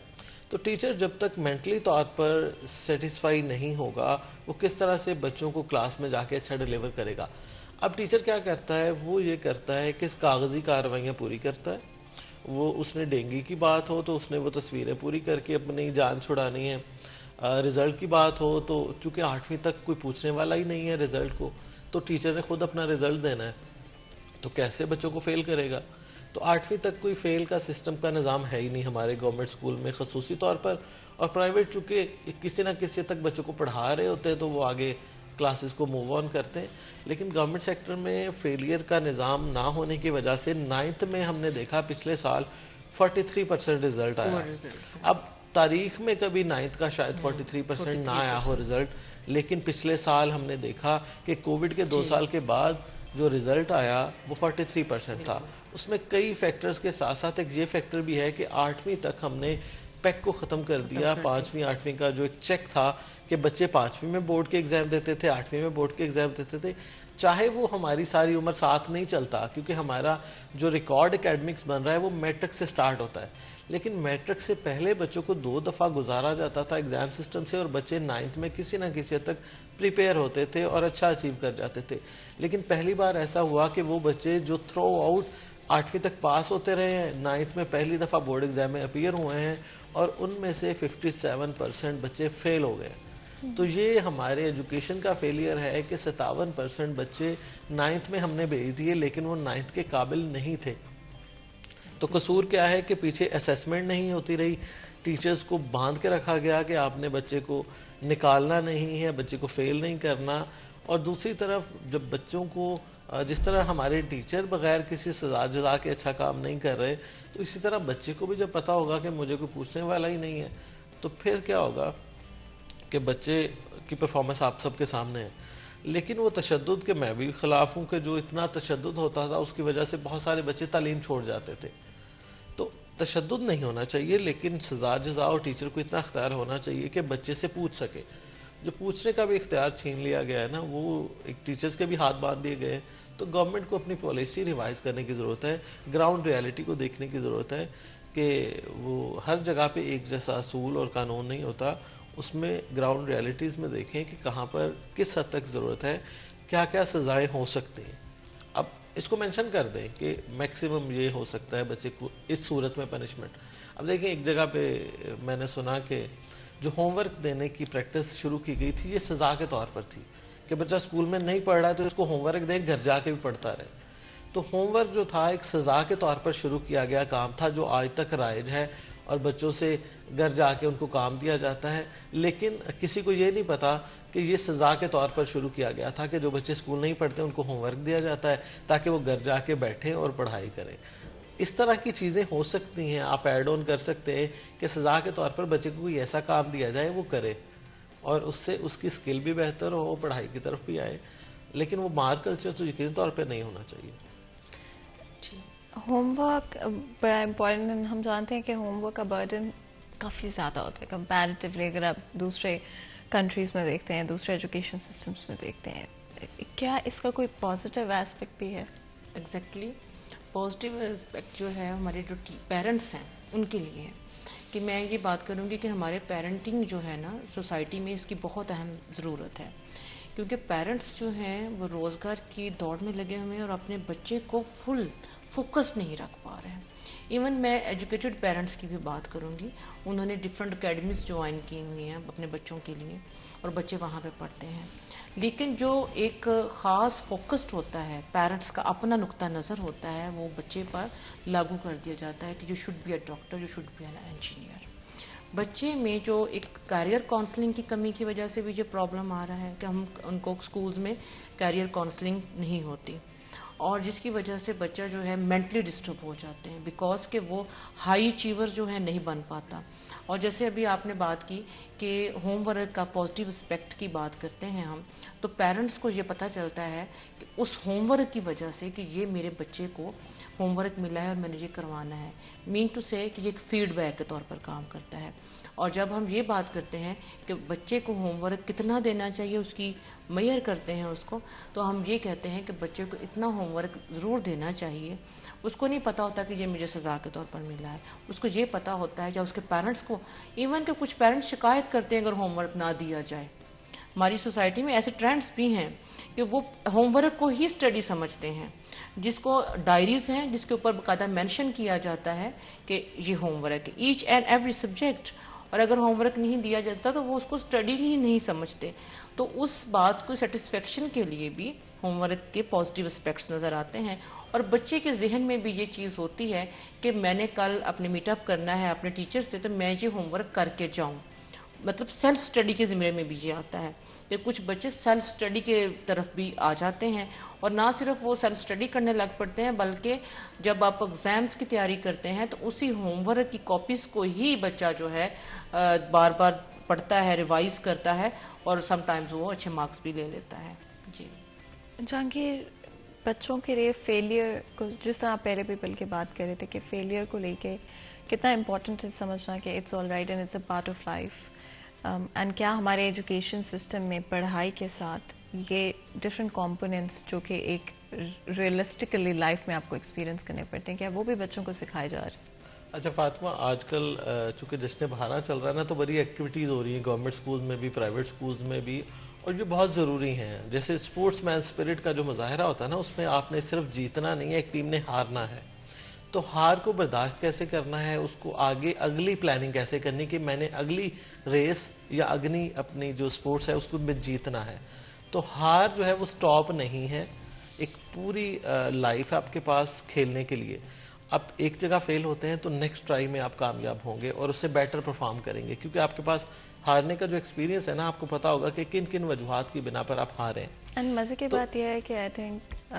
تو ٹیچر جب تک مینٹلی طور پر سیٹسفائی نہیں ہوگا وہ کس طرح سے بچوں کو کلاس میں جا کے اچھا ڈیلیور کرے گا. اب ٹیچر کیا کرتا ہے؟ وہ یہ کرتا ہے کہ کاغذی کارروائیاں پوری کرتا ہے. وہ اس نے ڈینگی کی بات ہو تو اس نے وہ تصویریں پوری کر کے اپنی جان چھڑانی ہے. رزلٹ کی بات ہو تو چونکہ 8ویں تک کوئی پوچھنے والا ہی نہیں ہے رزلٹ کو، تو ٹیچر نے خود اپنا رزلٹ دینا ہے، تو کیسے بچوں کو فیل کرے گا؟ تو 8ویں تک کوئی فیل کا سسٹم کا نظام ہے ہی نہیں ہمارے گورنمنٹ اسکول میں خصوصی طور پر. اور پرائیویٹ چونکہ کسی نہ کسی تک بچوں کو پڑھا رہے ہوتے ہیں تو وہ آگے کلاسز کو موو آن کرتے ہیں. لیکن گورنمنٹ سیکٹر میں فیلئر کا نظام نہ ہونے کی وجہ سے 9th میں ہم نے دیکھا پچھلے سال 43% رزلٹ آیا. اب تاریخ میں کبھی 9th کا شاید 43% نہ آیا ہو رزلٹ، لیکن پچھلے سال ہم نے دیکھا کہ کووڈ کے 2 سال کے بعد جو رزلٹ آیا وہ 43% تھا. اس میں کئی فیکٹرز کے ساتھ ساتھ ایک یہ فیکٹر بھی ہے کہ 8ویں تک ہم نے پیک کو ختم کر دیا. 5ویں 8ویں کا جو ایک چیک تھا کہ بچے 5ویں میں بورڈ کے ایگزام دیتے تھے، 8ویں میں بورڈ کے ایگزام دیتے تھے، چاہے وہ ہماری ساری عمر ساتھ نہیں چلتا، کیونکہ ہمارا جو ریکارڈ اکیڈمکس بن رہا ہے وہ میٹرک سے سٹارٹ ہوتا ہے. لیکن میٹرک سے پہلے بچوں کو 2 دفعہ گزارا جاتا تھا ایگزام سسٹم سے، اور بچے 9th میں کسی نہ کسی حد تک پریپیئر ہوتے تھے اور اچھا اچیو کر جاتے تھے. لیکن پہلی بار ایسا ہوا کہ وہ بچے جو تھرو آؤٹ 8ویں تک پاس ہوتے رہے ہیں، 9th میں پہلی دفعہ بورڈ ایگزام میں اپیئر ہوئے ہیں، اور ان میں سے 57% بچے فیل ہو گئے. تو یہ ہمارے ایجوکیشن کا فیلئر ہے کہ 57% بچے 9th میں ہم نے بھیج دیے لیکن وہ 9th کے قابل نہیں تھے. تو قصور کیا ہے کہ پیچھے اسیسمنٹ نہیں ہوتی رہی، ٹیچرز کو باندھ کے رکھا گیا کہ آپ نے بچے کو نکالنا نہیں ہے، بچے کو فیل نہیں کرنا. اور دوسری طرف جب بچوں کو جس طرح ہمارے ٹیچر بغیر کسی سزا جزا کے اچھا کام نہیں کر رہے، تو اسی طرح بچے کو بھی جب پتا ہوگا کہ مجھے کوئی پوچھنے والا ہی نہیں ہے، تو پھر کیا ہوگا کہ بچے کی پرفارمنس آپ سب کے سامنے ہے. لیکن وہ تشدد کے میں بھی خلاف ہوں کہ جو اتنا تشدد ہوتا تھا اس کی وجہ سے بہت سارے بچے تعلیم چھوڑ جاتے تھے. تو تشدد نہیں ہونا چاہیے، لیکن سزا جزا اور ٹیچر کو اتنا اختیار ہونا چاہیے کہ بچے سے پوچھ سکے. جو پوچھنے کا بھی اختیار چھین لیا گیا ہے نا، وہ ایک ٹیچرز کے بھی ہاتھ باندھ دیے گئے. تو گورنمنٹ کو اپنی پالیسی ریوائز کرنے کی ضرورت ہے، گراؤنڈ ریالٹی کو دیکھنے کی ضرورت ہے کہ وہ ہر جگہ پہ ایک جیسا اصول اور قانون نہیں ہوتا. اس میں گراؤنڈ ریالٹیز میں دیکھیں کہ کہاں پر کس حد تک ضرورت ہے، کیا کیا سزائیں ہو سکتی ہیں. اب اس کو مینشن کر دیں کہ میکسیمم یہ ہو سکتا ہے بچے کو اس صورت میں پنشمنٹ. اب دیکھیں ایک جگہ پہ میں نے سنا کہ جو ہوم ورک دینے کی پریکٹس شروع کی گئی تھی یہ سزا کے طور پر تھی کہ بچہ اسکول میں نہیں پڑھ رہا ہے تو اس کو ہوم ورک دیں، گھر جا کے بھی پڑھتا رہے. تو ہوم ورک جو تھا ایک سزا کے طور پر شروع کیا گیا کام تھا جو آج تک رائج ہے، اور بچوں سے گھر جا کے ان کو کام دیا جاتا ہے، لیکن کسی کو یہ نہیں پتا کہ یہ سزا کے طور پر شروع کیا گیا تھا کہ جو بچے اسکول نہیں پڑھتے ان کو ہوم ورک دیا جاتا ہے تاکہ وہ گھر جا کے بیٹھیں اور پڑھائی کریں. اس طرح کی چیزیں ہو سکتی ہیں، آپ ایڈ آن کر سکتے ہیں کہ سزا کے طور پر بچے کو کوئی ایسا کام دیا جائے وہ کرے، اور اس سے اس کی اسکل بھی بہتر ہو، پڑھائی کی طرف بھی آئے، لیکن وہ مار کلچر تو یقینی طور پہ نہیں ہونا چاہیے. ہوم ورک بڑا امپورٹنٹ، ہم جانتے ہیں کہ ہوم ورک کا برڈن کافی زیادہ ہوتا ہے کمپیریٹیولی اگر آپ دوسرے کنٹریز میں دیکھتے ہیں، دوسرے ایجوکیشن سسٹمز میں دیکھتے ہیں. کیا اس کا کوئی پازیٹیو ایسپیکٹ بھی ہے؟ ایگزیکٹلی پازیٹیو اسپیکٹ جو ہے ہمارے جو پیرنٹس ہیں ان کے لیے ہے کہ میں یہ بات کروں گی کہ ہمارے پیرنٹنگ جو ہے نا سوسائٹی میں اس کی بہت اہم ضرورت ہے، کیونکہ پیرنٹس جو ہیں وہ روزگار کی دوڑ میں لگے ہوئے ہیں اور اپنے بچے کو فل فوکس نہیں رکھ پا رہے ہیں. ایون میں ایجوکیٹڈ پیرنٹس کی بھی بات کروں گی، انہوں نے ڈفرینٹ اکیڈمیز جوائن کی ہوئی ہیں اپنے بچوں کے لیے اور بچے وہاں پہ پڑھتے ہیں، لیکن جو ایک خاص فوکسڈ ہوتا ہے پیرنٹس کا اپنا نقطہ نظر ہوتا ہے وہ بچے پر لاگو کر دیا جاتا ہے کہ you should be a doctor, you should be an engineer. بچے میں جو ایک کیریئر کاؤنسلنگ کی کمی کی وجہ سے بھی جو پرابلم آ رہا ہے کہ ہم ان کو اسکولز میں کیریئر کاؤنسلنگ نہیں ہوتی، اور جس کی وجہ سے بچہ جو ہے مینٹلی ڈسٹرب ہو جاتے ہیں بیکاز کہ وہ ہائی اچیور جو ہے نہیں بن پاتا. اور جیسے ابھی آپ نے بات کی کہ ہوم ورک کا پازیٹیو اسپیکٹ کی بات کرتے ہیں ہم، تو پیرنٹس کو یہ پتہ چلتا ہے کہ اس ہوم ورک کی وجہ سے کہ یہ میرے بچے کو ہوم ورک ملا ہے اور میں نے یہ کروانا ہے، مین ٹو سے کہ یہ ایک فیڈ بیک کے طور پر کام کرتا ہے. اور جب ہم یہ بات کرتے ہیں کہ بچے کو ہوم ورک کتنا دینا چاہیے اس کی میئر کرتے ہیں اس کو، تو ہم یہ کہتے ہیں کہ بچے کو اتنا ہوم ورک ضرور دینا چاہیے. اس کو نہیں پتا ہوتا کہ یہ مجھے سزا کے طور پر ملا ہے، اس کو یہ پتا ہوتا ہے یا اس کے پیرنٹس کو، ایون کہ کچھ پیرنٹس شکایت کرتے ہیں اگر ہوم ورک نہ دیا جائے. ہماری سوسائٹی میں ایسے ٹرینڈز بھی ہیں کہ وہ ہوم ورک کو ہی اسٹڈی سمجھتے ہیں، جس کو ڈائریز ہیں جس کے اوپر باقاعدہ مینشن کیا جاتا ہے کہ یہ ہوم ورک ہے ایچ اینڈ ایوری سبجیکٹ، اور اگر ہوم ورک نہیں دیا جاتا تو وہ اس کو اسٹڈی ہی نہیں سمجھتے. تو اس بات کو سیٹسفیکشن کے لیے بھی ہوم ورک کے پازیٹیو اسپیکٹس نظر آتے ہیں، اور بچے کے ذہن میں بھی یہ چیز ہوتی ہے کہ میں نے کل اپنے میٹ اپ کرنا ہے اپنے ٹیچر سے تو میں یہ ہوم ورک کر کے جاؤں. مطلب سیلف اسٹڈی کے ذمے میں بھی یہ آتا ہے کہ کچھ بچے سیلف اسٹڈی کے طرف بھی آ جاتے ہیں، اور نہ صرف وہ سیلف اسٹڈی کرنے لگ پڑتے ہیں بلکہ جب آپ ایگزامس کی تیاری کرتے ہیں تو اسی ہوم ورک کی کاپیز کو ہی بچہ جو ہے بار بار پڑھتا ہے، ریوائز کرتا ہے، اور سم ٹائمز وہ اچھے مارکس بھی لے لیتا ہے. جی جہانگیر، بچوں کے لیے فیلئر کو جس طرح آپ پہلے بھی بل کے بات کر رہے تھے کہ فیلئر کو لے کے کتنا امپورٹنٹ ہے سمجھنا کہ it's all right and it's a part of life, and کیا ہمارے ایجوکیشن سسٹم میں پڑھائی کے ساتھ یہ ڈفرینٹ کمپوننٹس جو کہ ایک ریئلسٹکلی لائف میں آپ کو ایکسپیرینس کرنے پڑتے ہیں، کیا وہ بھی بچوں کو سکھائے جا رہے ہیں؟ اچھا فاطمہ، آج کل چونکہ جشن بہارا چل رہا ہے نا تو بڑی ایکٹیویٹیز ہو رہی ہیں گورنمنٹ سکولز میں بھی، پرائیویٹ سکولز میں بھی، اور جو بہت ضروری ہیں. جیسے اسپورٹس مین اسپرٹ کا جو مظاہرہ ہوتا ہے نا اس میں آپ نے صرف جیتنا نہیں ہے، ایک ٹیم نے ہارنا ہے. تو ہار کو برداشت کیسے کرنا ہے، اس کو آگے اگلی پلاننگ کیسے کرنی کہ میں نے اگلی ریس یا اگنی اپنی جو اسپورٹس ہے اس کو میں جیتنا ہے. تو ہار جو ہے وہ سٹاپ نہیں ہے، ایک پوری لائف ہے آپ کے پاس کھیلنے کے لیے. آپ ایک جگہ فیل ہوتے ہیں تو نیکسٹ ٹرائی میں آپ کامیاب ہوں گے اور اس سے بیٹر پرفارم کریں گے، کیونکہ آپ کے پاس ہارنے کا جو ایکسپیرینس ہے نا آپ کو پتا ہوگا کہ کن کن وجوہات کی بنا پر آپ ہارے ہیں. اینڈ مزے کی بات یہ ہے کہ آئی تھنک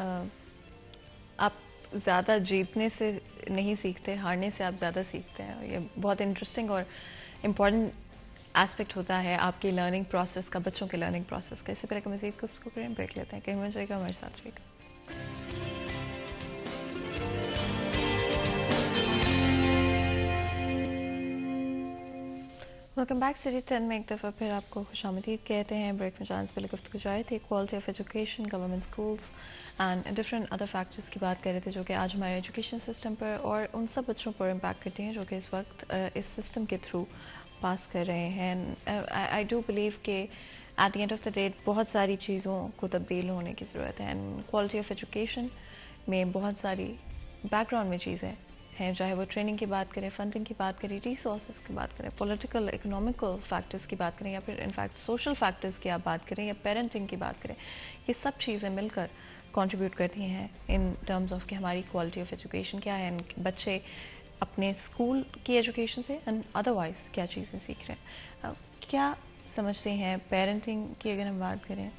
آپ زیادہ جیتنے سے نہیں سیکھتے، ہارنے سے آپ زیادہ سیکھتے ہیں. یہ بہت انٹرسٹنگ اور امپورٹنٹ ایسپیکٹ ہوتا ہے آپ کی لرننگ پروسیس کا، بچوں کے لرننگ پروسیس کا. اس سے پہلے کہ مزید گفتگو کریں بریک لیتے ہیں، کہیں مل جائے گا ہمارے ساتھ رہے گا. Welcome back. سٹی 10 میں ایک دفعہ پھر آپ کو خوش آمدید کہتے ہیں. بریک میں جانے سے پہلے گفتگو جاری تھی quality of education, government schools and different other factors کی بات کر رہے تھے جو کہ آج ہمارے ایجوکیشن سسٹم پر اور ان سب بچوں پر امپیکٹ کرتی ہیں جو کہ اس وقت اس سسٹم کے تھرو پاس کر رہے ہیں. آئی ڈو بلیو کہ at the end of the day بہت ساری چیزوں کو تبدیل ہونے کی ضرورت ہے. اینڈ کوالٹی آف ایجوکیشن میں بہت ساری بیک گراؤنڈ میں چیزیں ہیں، چاہے وہ ٹریننگ کی بات کریں، فنڈنگ کی بات کریں، ریسورسز کی بات کریں، پولیٹیکل اکنامیکل فیکٹرز کی بات کریں، یا پھر انفیکٹ سوشل فیکٹرز کی آپ بات کریں، یا پیرنٹنگ کی بات کریں. یہ سب چیزیں مل کر کنٹریبیوٹ کرتی ہیں ان ٹرمز آف کہ ہماری کوالٹی آف ایجوکیشن کیا ہے, بچے اپنے اسکول کی ایجوکیشن سے اینڈ ادروائز کیا چیزیں سیکھ رہے ہیں. کیا سمجھتے ہیں پیرنٹنگ کی اگر ہم بات کریں,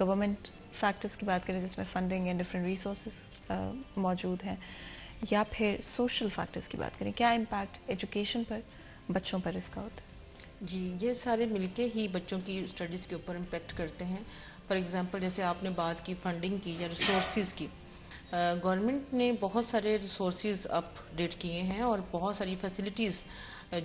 گورنمنٹ فیکٹرز کی بات کریں جس میں فنڈنگ اینڈ ڈفرینٹ ریسورسز موجود ہیں, یا پھر سوشل فیکٹرز کی بات کریں, کیا امپیکٹ ایجوکیشن پر, بچوں پر اس کا ہوتا ہے؟ جی, یہ سارے مل کے ہی بچوں کی اسٹڈیز کے اوپر امپیکٹ کرتے ہیں. فار ایگزامپل جیسے آپ نے بات کی فنڈنگ کی یا ریسورسز کی, گورنمنٹ نے بہت سارے ریسورسز اپ ڈیٹ کیے ہیں اور بہت ساری facilities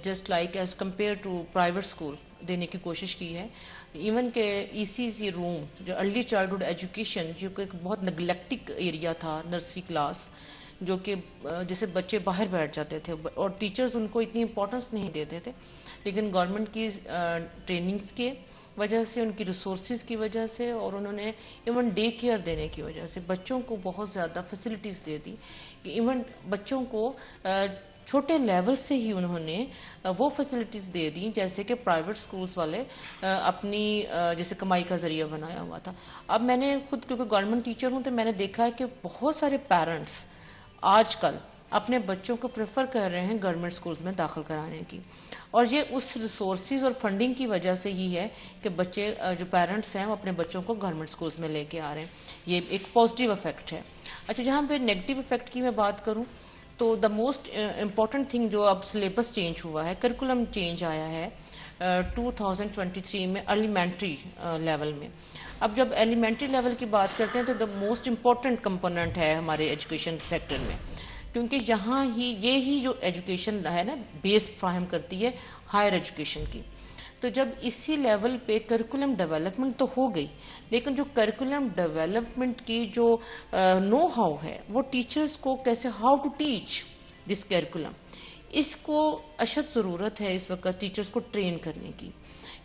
just like as compare to private school دینے کی کوشش کی ہے. ایون کہ ای سی روم جو ارلی چائلڈہڈ ایجوکیشن, جو کہ ایک بہت نگلیکٹڈ ایریا تھا, نرسری کلاس, جو کہ جیسے بچے باہر بیٹھ جاتے تھے اور ٹیچرز ان کو اتنی امپورٹنس نہیں دیتے تھے, لیکن گورنمنٹ کی ٹریننگز کے وجہ سے, ان کی ریسورسز کی وجہ سے, اور انہوں نے ایون ڈے کیئر دینے کی وجہ سے بچوں کو بہت زیادہ فیسلٹیز دے دی کہ ایون بچوں کو چھوٹے لیول سے ہی انہوں نے وہ فیسلٹیز دے دی جیسے کہ پرائیویٹ سکولز والے اپنی جیسے کمائی کا ذریعہ بنایا ہوا تھا. اب میں نے خود کیونکہ گورنمنٹ ٹیچر ہوں تو میں نے دیکھا ہے کہ بہت سارے پیرنٹس آج کل اپنے بچوں کو پریفر کر رہے ہیں گورنمنٹ سکولز میں داخل کرانے کی, اور یہ اس ریسورسز اور فنڈنگ کی وجہ سے ہی ہے کہ بچے جو پیرنٹس ہیں وہ اپنے بچوں کو گورنمنٹ سکولز میں لے کے آ رہے ہیں. یہ ایک پازیٹیو افیکٹ ہے. اچھا, جہاں پہ نیگیٹو افیکٹ کی میں بات کروں تو دا موسٹ امپورٹنٹ تھنگ جو اب سلیبس چینج ہوا ہے, کریکولم چینج آیا ہے 2023 میں ایلیمنٹری لیول میں. اب جب ایلیمنٹری لیول کی بات کرتے ہیں تو دا موسٹ امپورٹنٹ کمپوننٹ ہے ہمارے ایجوکیشن سیکٹر میں, کیونکہ یہاں ہی یہی جو ایجوکیشن ہے نا بیس فراہم کرتی ہے ہائر ایجوکیشن کی. تو جب اسی لیول پہ کریکولم ڈیولپمنٹ تو ہو گئی, لیکن جو کریکولم ڈیولپمنٹ کی جو نو ہاؤ ہے وہ ٹیچرز کو کیسے how to teach this curriculum, اس کو اشد ضرورت ہے اس وقت ٹیچرز کو ٹرین کرنے کی,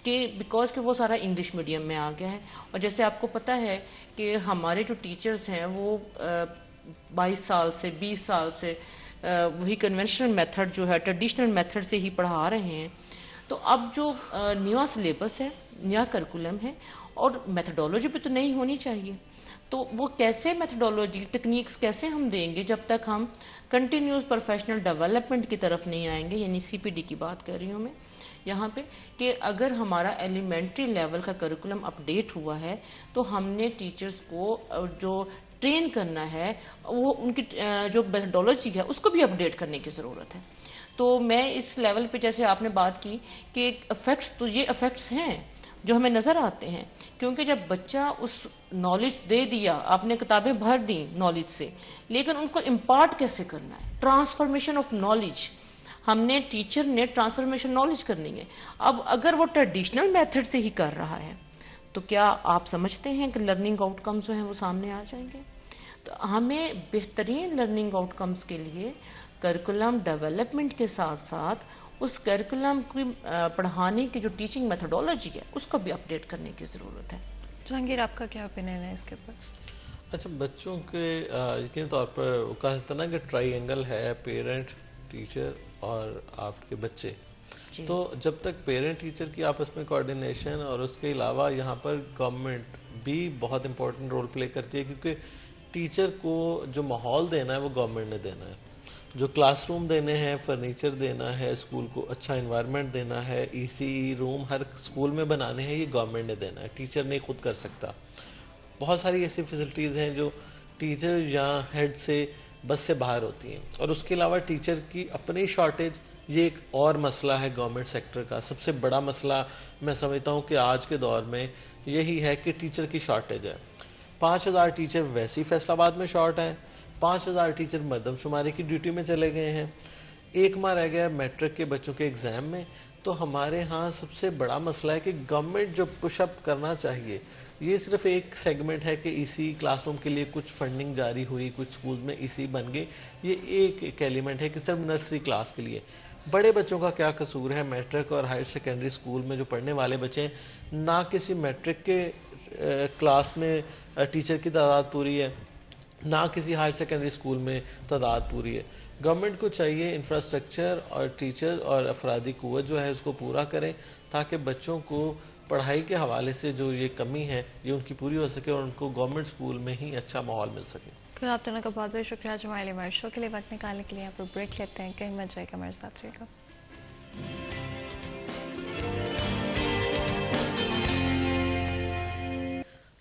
کہ بیکاز کہ وہ سارا انگلش میڈیم میں آ گیا ہے. اور جیسے آپ کو پتہ ہے کہ ہمارے جو ٹیچرز ہیں وہ 22 سال سے 20 سال سے وہی کنونشنل میتھڈ جو ہے ٹریڈیشنل میتھڈ سے ہی پڑھا رہے ہیں. تو اب جو نیا سلیبس ہے, نیا کریکولم ہے, اور میتھڈولوجی پہ تو نہیں ہونی چاہیے, تو وہ کیسے میتھڈولوجی ٹیکنیکس کیسے ہم دیں گے جب تک ہم کنٹینیوس پروفیشنل ڈیولپمنٹ کی طرف نہیں آئیں گے. یعنی سی پی ڈی کی بات کر رہی ہوں میں یہاں پہ, کہ اگر ہمارا ایلیمنٹری لیول کا کریکولم اپ ڈیٹ ہوا ہے تو ہم نے ٹیچرز کو جو ٹرین کرنا ہے وہ ان کی جو میتھڈولوجی ہے اس کو بھی اپ ڈیٹ کرنے کی ضرورت ہے. تو میں اس لیول پہ جیسے آپ نے بات کی کہ افیکٹس, تو یہ افیکٹس ہیں جو ہمیں نظر آتے ہیں, کیونکہ جب بچہ اس نالج دے دیا, آپ نے کتابیں بھر دیں نالج سے, لیکن ان کو امپارٹ کیسے کرنا ہے, ٹرانسفارمیشن آف نالج, ہم نے ٹیچر نے ٹرانسفارمیشن نالج کرنی ہے. اب اگر وہ ٹریڈیشنل میتھڈ سے ہی کر رہا ہے تو کیا آپ سمجھتے ہیں کہ لرننگ آؤٹ کمز جو ہیں وہ سامنے آ جائیں گے؟ تو ہمیں بہترین لرننگ آؤٹ کمز کے لیے کریکولم ڈیولپمنٹ کے ساتھ ساتھ اس کریکولم کی پڑھانے کی جو ٹیچنگ میتھڈولوجی ہے اس کو بھی اپ ڈیٹ کرنے کی ضرورت ہے. جہانگیر, آپ کا کیا اوپینین ہے اس کے اوپر؟ اچھا, بچوں کے یقینی طور پر کہا جاتا نا کہ ٹرائی اینگل ہے, پیرنٹ, ٹیچر اور آپ کے بچے. تو جب تک پیرنٹ ٹیچر کی آپس میں کوآرڈینیشن, اور اس کے علاوہ یہاں پر گورنمنٹ بھی بہت امپورٹنٹ رول پلے کرتی ہے, کیونکہ ٹیچر کو جو ماحول دینا ہے وہ گورنمنٹ نے دینا ہے, جو کلاس روم دینے ہیں, فرنیچر دینا ہے, اسکول کو اچھا انوائرمنٹ دینا ہے, ای سی روم ہر اسکول میں بنانے ہیں, یہ گورنمنٹ نے دینا ہے, ٹیچر نہیں خود کر سکتا. بہت ساری ایسی فیسلٹیز ہیں جو ٹیچر یا ہیڈ سے بس سے باہر ہوتی ہیں. اور اس کے علاوہ ٹیچر کی اپنی شارٹیج, یہ ایک اور مسئلہ ہے گورنمنٹ سیکٹر کا. سب سے بڑا مسئلہ میں سمجھتا ہوں کہ آج کے دور میں یہی ہے کہ ٹیچر کی شارٹیج ہے. 5000 ٹیچر ویسی فیصل آباد میں شارٹ ہیں, 5000 ٹیچر مردم شماری کی ڈیوٹی میں چلے گئے ہیں, 1 ماہ رہ گیا میٹرک کے بچوں کے ایگزام میں. تو ہمارے ہاں سب سے بڑا مسئلہ ہے کہ گورنمنٹ جو پش اپ کرنا چاہیے, یہ صرف ایک سیگمنٹ ہے کہ ای سی کلاس روم کے لیے کچھ فنڈنگ جاری ہوئی, کچھ سکول میں ای سی بن گئی, یہ ایک ایلیمنٹ ہے کہ صرف نرسری کلاس کے لیے. بڑے بچوں کا کیا قصور ہے؟ میٹرک اور ہائر سیکنڈری سکول میں جو پڑھنے والے بچے ہیں, نہ کسی میٹرک کے کلاس میں ٹیچر کی تعداد پوری ہے, نہ کسی ہائر سیکنڈری سکول میں تعداد پوری ہے. گورنمنٹ کو چاہیے انفراسٹرکچر اور ٹیچر اور افرادی قوت جو ہے اس کو پورا کریں تاکہ بچوں کو پڑھائی کے حوالے سے جو یہ کمی ہے یہ ان کی پوری ہو سکے اور ان کو گورنمنٹ اسکول میں ہی اچھا ماحول مل سکے. پھر آپ دونوں کا بہت بہت شکریہ آج ہمارے لیے ہمارے شو کے لیے وقت نکالنے کے لیے. آپ لوگ بریک لیتے ہیں, کہیں مت جائے گا, ہمارے ساتھ رہے گا.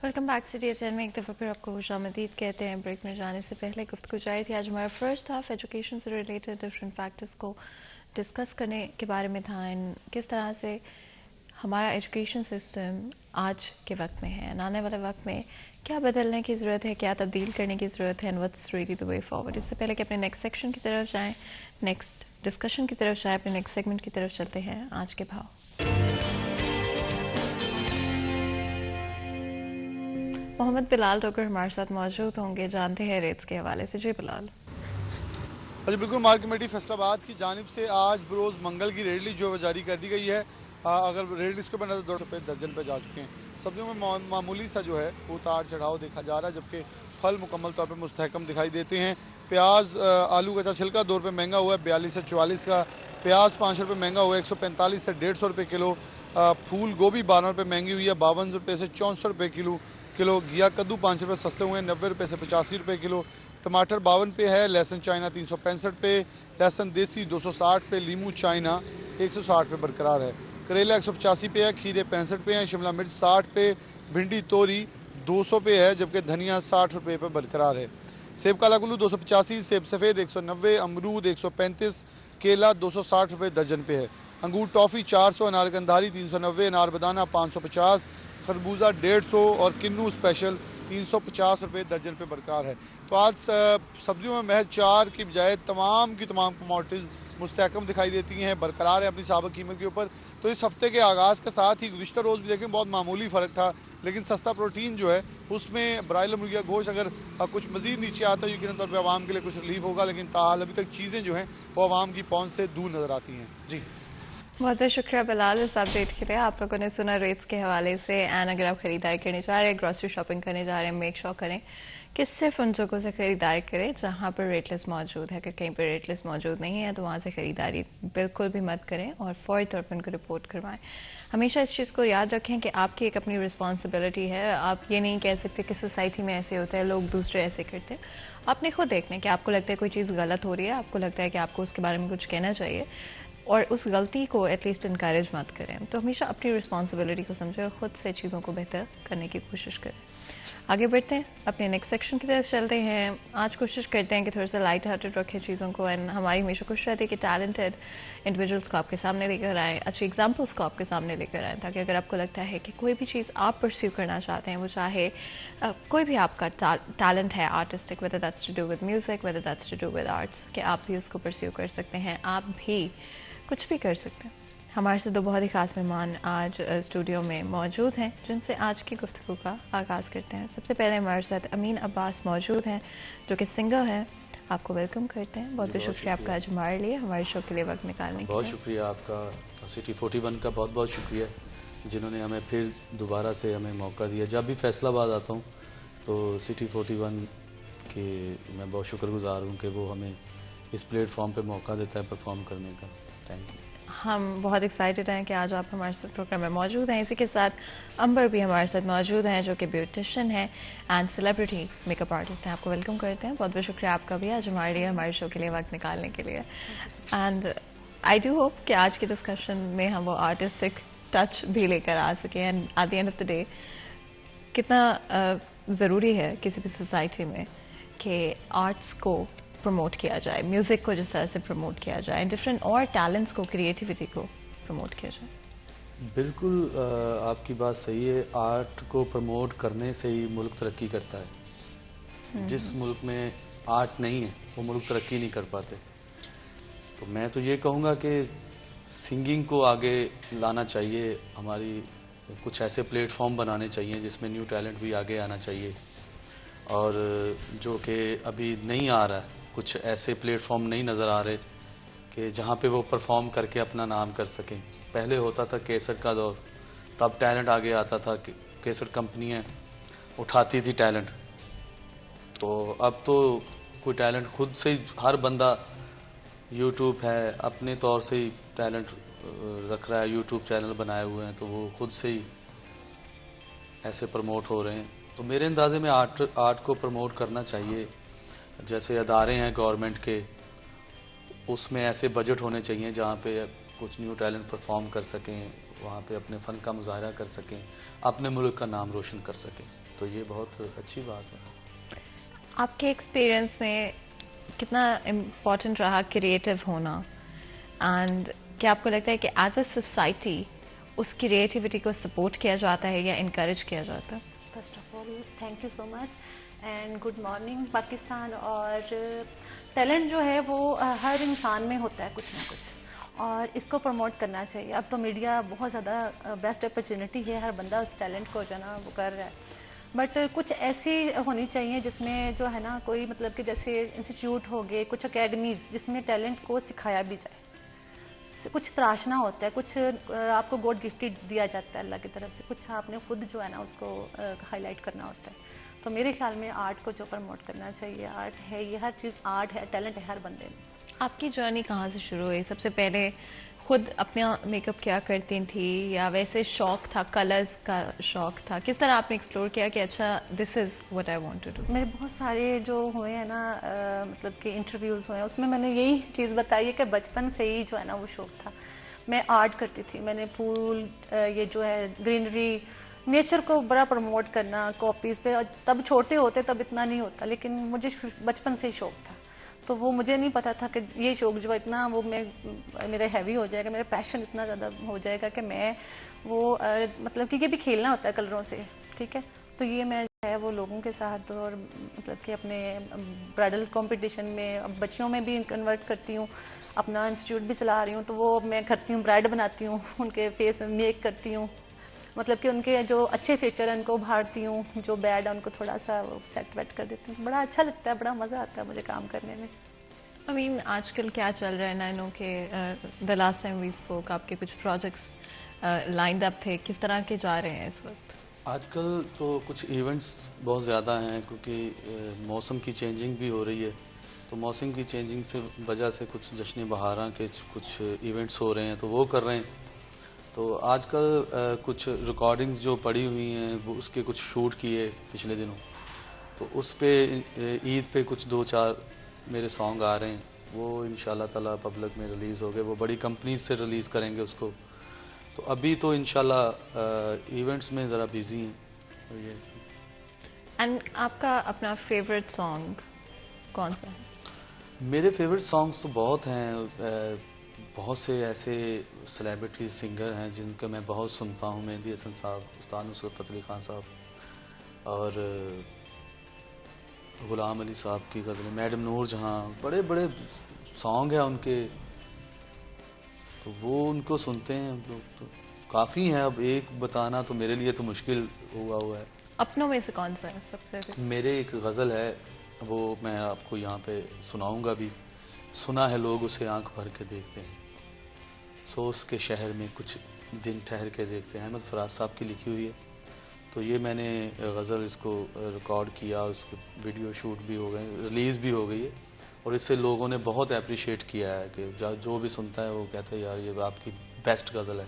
ویلکم بیک سی ڈی میں ایک دفعہ پھر آپ کو خوش آمدید کہتے ہیں. بریک میں جانے سے پہلے گفتگو جاری تھی. آج ہمارا فرسٹ ہاف ایجوکیشن سے ریلیٹڈ ڈفرینٹ فیکٹرز کو ڈسکس کرنے کے بارے میں تھا. کس طرح سے ہمارا ایجوکیشن سسٹم آج کے وقت میں ہے, آنے والے وقت میں کیا بدلنے کی ضرورت ہے, کیا تبدیل کرنے کی ضرورت ہے, and what's really the way forward. اس سے پہلے کہ اپنے نیکسٹ سیکشن کی طرف جائیں, نیکسٹ ڈسکشن کی طرف جائیں, اپنے نیکسٹ سیگمنٹ کی طرف چلتے ہیں. آج کے بھاؤ. محمد بلال ٹوکر ہمارے ساتھ موجود ہوں گے, جانتے ہیں ریٹس کے حوالے سے. جی بلال. جی بالکل, مارکیٹ کمیٹی فیصل آباد کی جانب سے آج بروز منگل کی ریٹ لسٹ جو جاری کر دی گئی ہے. اگر ریٹ لسٹ کے اوپر نظر ₹2 درجن پہ جا چکے ہیں. سبزیوں میں معمولی سا جو ہے اتار چڑھاؤ دیکھا جا رہا ہے, جبکہ پھل مکمل طور پہ مستحکم دکھائی دیتے ہیں. پیاز آلو کا چھلکا ₹2 مہنگا ہوا ہے 42 سے 44 کا. پیاز ₹5 مہنگا ہوا ہے 145 سے ₹150 کلو. پھول گوبھی ₹12 مہنگی ہوئی ہے 52 سے ₹64 کلو. گیا کدو ₹5 سستے ہوئے ہیں 90 سے ₹85 کلو. ٹماٹر ₹52 ہے. لہسن چائنا ₹365 لہسن دیسی ₹260 لیمو چائنا ₹160 برقرار ہے. کریلا ₹185 ہے. کھیرے ₹65 ہیں. شملہ مرچ ₹60 بھنڈی توری ₹200 ہے, جبکہ دھنیا ₹60 پہ برقرار ہے. سیب کالا کلو $285, سیب سفید $190, امرود $135, کیلا $260 درجن پہ ہے. انگور ٹافی $400, انار گندھاری $390, انار بدانا $550, خربوزہ $150 اور کنو اسپیشل $350 درجن پہ برقرار ہے. تو آج سبزیوں میں محض 4 کی بجائے تمام کی تمام کموڈٹیز مستحکم دکھائی دیتی ہیں, برقرار ہیں اپنی سابق قیمت کے اوپر. تو اس ہفتے کے آغاز کے ساتھ ہی گزشتہ روز بھی دیکھیں بہت معمولی فرق تھا, لیکن سستا پروٹین جو ہے اس میں برائلر مرغی کا گوشت اگر کچھ مزید نیچے آتا ہے یقیناً طور پہ عوام کے لیے کچھ ریلیف ہوگا, لیکن تاحال ابھی تک چیزیں جو ہیں وہ عوام کی پہنچ سے دور نظر آتی ہیں. جی بہت بہت شکریہ بلال اس اپ ڈیٹ کے لیے. آپ لوگوں نے سنا ریٹس کے حوالے سے. اینڈ اگر آپ خریداری کرنے جا رہے ہیں, گروسری شاپنگ کرنے جا رہے ہیں, میک شور کریں کہ صرف ان جگہوں سے خریداری کریں جہاں پر ریٹ لسٹ موجود ہے. اگر کہیں پہ ریٹ لسٹ موجود نہیں ہے تو وہاں سے خریداری بالکل بھی مت کریں اور فوری طور پر ان کو رپورٹ کروائیں. ہمیشہ اس چیز کو یاد رکھیں کہ آپ کی ایک اپنی رسپانسبلٹی ہے. آپ یہ نہیں کہہ سکتے کہ سوسائٹی میں ایسے ہوتا ہے, لوگ دوسرے ایسے کرتے ہیں. آپ نے خود دیکھنا کہ آپ کو لگتا ہے کوئی چیز غلط ہو رہی ہے, آپ کو لگتا ہے کہ آپ کو اس کے بارے میں کچھ کہنا چاہیے, اور اس غلطی کو ایٹ لیسٹ انکریج مت کریں. تو ہمیشہ اپنی رسپانسبلٹی کو سمجھیں اور خود سے چیزوں کو بہتر کرنے کی کوشش کریں. آگے بڑھتے ہیں, اپنے نیکسٹ سیکشن کی طرف چلتے ہیں. آج کوشش کرتے ہیں کہ تھوڑا سا لائٹ ہارٹڈ رکھیں چیزوں کو, اینڈ ہماری ہمیشہ کوشش رہتی ہے کہ ٹیلنٹڈ انڈیویجولس کو آپ کے سامنے لے کر آئیں, اچھی ایگزامپلس کو آپ کے سامنے لے کر آئیں, تاکہ اگر آپ کو لگتا ہے کہ کوئی بھی چیز آپ پرسیو کرنا چاہتے ہیں, وہ چاہے کوئی بھی آپ کا ٹیلنٹ ہے artistic, whether that's to do with music, whether that's to do with arts, کہ آپ بھی اس کو پرسیو کر سکتے ہیں, آپ بھی کچھ بھی کر سکتے ہیں. ہمارے سے 2 بہت ہی خاص مہمان آج اسٹوڈیو میں موجود ہیں جن سے آج کی گفتگو کا آغاز کرتے ہیں. سب سے پہلے ہمارے ساتھ امین عباس موجود ہیں جو کہ سنگر ہیں. آپ کو ویلکم کرتے ہیں. بہت بہت شکریہ آپ کا آج ہمارے لیے ہمارے شو کے لیے وقت نکالنے کے لیے. بہت شکریہ آپ کا. سٹی 41 کا بہت بہت شکریہ جنہوں نے ہمیں پھر دوبارہ سے ہمیں موقع دیا. جب بھی فیصل آباد آتا ہوں تو سٹی 41 کے میں بہت شکر گزار ہوں کہ وہ ہمیں اس پلیٹ فارم پہ موقع دیتا ہے پرفارم کرنے کا. Thank you. ہم بہت ایکسائٹڈ ہیں کہ آج آپ ہمارے ساتھ پروگرام میں موجود ہیں. اسی کے ساتھ امبر بھی ہمارے ساتھ موجود ہیں جو کہ بیوٹیشین ہیں and celebrity make up artist ہیں. آپ کو ویلکم کرتے ہیں. بہت بہت شکریہ آپ کا بھی آج ہمارے لیے ہمارے شو کے لیے وقت نکالنے کے لیے. اینڈ آئی ڈو ہوپ کہ آج کے ڈسکشن میں ہم وہ آرٹسٹک ٹچ بھی لے کر آ سکیں. And at the end of the day کتنا ضروری ہے کسی بھی سوسائٹی میں کہ آرٹس کو پروموٹ کیا جائے, میوزک کو جس طرح سے پروموٹ کیا جائے, ڈفرینٹ اور ٹیلنٹس کو, کریٹیوٹی کو پروموٹ کیا جائے. بالکل آپ کی بات صحیح ہے. آرٹ کو پروموٹ کرنے سے ہی ملک ترقی کرتا ہے. جس ملک میں آرٹ نہیں ہے وہ ملک ترقی نہیں کر پاتے. تو میں تو یہ کہوں گا کہ سنگنگ کو آگے لانا چاہیے. ہماری کچھ ایسے پلیٹ فارم بنانے چاہیے جس میں نیو ٹیلنٹ بھی آگے آنا چاہیے, اور جو کہ ابھی نہیں آ رہا ہے. کچھ ایسے پلیٹ فارم نہیں نظر آ رہے کہ جہاں پہ وہ پرفارم کر کے اپنا نام کر سکیں. پہلے ہوتا تھا کیسٹ کا دور, تب ٹیلنٹ آگے آتا تھا, کیسٹ کمپنیاں اٹھاتی تھی ٹیلنٹ. تو اب تو کوئی ٹیلنٹ خود سے ہر بندہ یوٹیوب ہے، اپنے طور سے ہی ٹیلنٹ رکھ رہا ہے، یوٹیوب چینل بنائے ہوئے ہیں تو وہ خود سے ہی ایسے پروموٹ ہو رہے ہیں. تو میرے اندازے میں آرٹ کو پروموٹ کرنا چاہیے. جیسے ادارے ہیں گورنمنٹ کے، اس میں ایسے بجٹ ہونے چاہیے جہاں پہ کچھ نیو ٹیلنٹ پرفارم کر سکیں، وہاں پہ اپنے فن کا مظاہرہ کر سکیں، اپنے ملک کا نام روشن کر سکیں. تو یہ بہت اچھی بات ہے. آپ کے ایکسپیرئنس میں کتنا امپورٹنٹ رہا کریٹو ہونا، اینڈ کیا آپ کو لگتا ہے کہ ایز اے سوسائٹی اس کریٹیوٹی کو سپورٹ کیا جاتا ہے یا انکریج کیا جاتا ہے؟ First of all thank you so much and good morning Pakistan. اور ٹیلنٹ جو ہے وہ ہر انسان میں ہوتا ہے کچھ نہ کچھ، اور اس کو پروموٹ کرنا چاہیے. اب تو میڈیا بہت زیادہ بیسٹ اپرچونٹی ہے، ہر بندہ اس ٹیلنٹ کو جو ہے نا وہ کر رہا ہے. بٹ کچھ ایسی ہونی چاہیے جس میں جو ہے نا کوئی مطلب کہ جیسے انسٹیٹیوٹ ہو گئے، کچھ اکیڈمیز جس میں ٹیلنٹ کو سکھایا بھی جائے. کچھ تراشنا ہوتا ہے، کچھ آپ کو گاڈ گفٹڈ دیا جاتا ہے اللہ کی طرف سے، کچھ آپ نے خود جو ہے نا اس کو ہائی لائٹ کرنا ہوتا ہے. تو میرے خیال میں آرٹ کو جو پروموٹ کرنا چاہیے، آرٹ ہے یہ، ہر چیز آرٹ ہے، ٹیلنٹ ہے ہر بندے میں. آپ کی جرنی کہاں سے شروع ہوئی؟ سب سے پہلے خود اپنا میک اپ کیا کرتی تھی یا ویسے شوق تھا، کلرز کا شوق تھا؟ کس طرح آپ نے ایکسپلور کیا کہ اچھا this is what I want to do? میرے بہت سارے جو ہوئے ہیں نا مطلب کہ انٹرویوز ہوئے ہیں، اس میں نے یہی چیز بتائی ہے کہ بچپن سے ہی جو ہے نا وہ شوق تھا. میں آرٹ کرتی تھی، میں نے پھول یہ جو ہے گرینری، نیچر کو بڑا پروموٹ کرنا کاپیز پہ. تب چھوٹے ہوتے تب اتنا نہیں ہوتا، لیکن مجھے بچپن سے ہی شوق تھا. تو وہ مجھے نہیں پتا تھا کہ یہ شوق جو اتنا وہ میرا ہیوی ہو جائے گا، میرا پیشن اتنا زیادہ ہو جائے گا کہ میں وہ مطلب کہ یہ بھی کھیلنا ہوتا ہے کلروں سے، ٹھیک ہے. تو یہ میں جو ہے وہ لوگوں کے ساتھ اور مطلب کہ اپنے برائڈل کمپٹیشن میں بچیوں میں بھی کنورٹ کرتی ہوں. اپنا انسٹیٹیوٹ بھی چلا رہی ہوں، تو وہ میں کرتی ہوں، برائڈ بناتی ہوں، ان کے فیس میک کرتی ہوں، مطلب کہ ان کے جو اچھے فیچر ہیں ان کو ابھارتی ہوں، جو بیڈ ہے ان کو تھوڑا سا سیٹ ویٹ کر دیتی ہوں. بڑا اچھا لگتا ہے، بڑا مزہ آتا ہے مجھے کام کرنے میں. I mean, آج کل کیا چل رہا ہے؟ میں نو کہ the last time we spoke آپ کے کچھ پروجیکٹس لائنڈ اپ تھے، کس طرح کے جا رہے ہیں اس وقت؟ آج کل تو کچھ ایونٹس بہت زیادہ ہیں کیونکہ موسم کی چینجنگ بھی ہو رہی ہے. تو موسم کی چینجنگ سے وجہ سے کچھ جشن بہاراں کے کچھ ایونٹس ہو رہے ہیں تو وہ کر رہے ہیں. تو آج کل کچھ ریکارڈنگز جو پڑی ہوئی ہیں وہ اس کے کچھ شوٹ کیے پچھلے دنوں. تو اس پہ عید پہ کچھ 2-4 میرے سانگ آ رہے ہیں، وہ انشاءاللہ تعالی پبلک میں ریلیز ہو گئے. وہ بڑی کمپنیز سے ریلیز کریں گے اس کو. تو ابھی تو انشاءاللہ ایونٹس میں ذرا بیزی ہیں. اینڈ آپ کا اپنا فیوریٹ سانگ کون سا ہے؟ میرے فیوریٹ سانگس تو بہت ہیں. بہت سے ایسے سیلیبریٹیز سنگر ہیں جن کا میں بہت سنتا ہوں. مہندی حسن صاحب، استاد نصرت فتح علی خان صاحب، اور غلام علی صاحب کی غزلیں، میڈم نور جہاں، بڑے بڑے سانگ ہیں ان کے. تو وہ ان کو سنتے ہیں ہم لوگ. تو کافی ہیں، اب ایک بتانا تو میرے لیے تو مشکل ہوا ہے. اپنوں میں سے کون سا ہے سب سے؟ میرے ایک غزل ہے، وہ میں آپ کو یہاں پہ سناؤں گا بھی. سنا ہے لوگ اسے آنکھ بھر کے دیکھتے ہیں، سوس کے شہر میں کچھ دن ٹھہر کے دیکھتے ہیں. احمد فراز صاحب کی لکھی ہوئی ہے. تو یہ میں نے غزل اس کو ریکارڈ کیا، اس کے ویڈیو شوٹ بھی ہو گئے، ریلیز بھی ہو گئی ہے. اور اس سے لوگوں نے بہت اپریشیٹ کیا ہے کہ جو بھی سنتا ہے وہ کہتا ہے یار یہ آپ کی بیسٹ غزل ہے.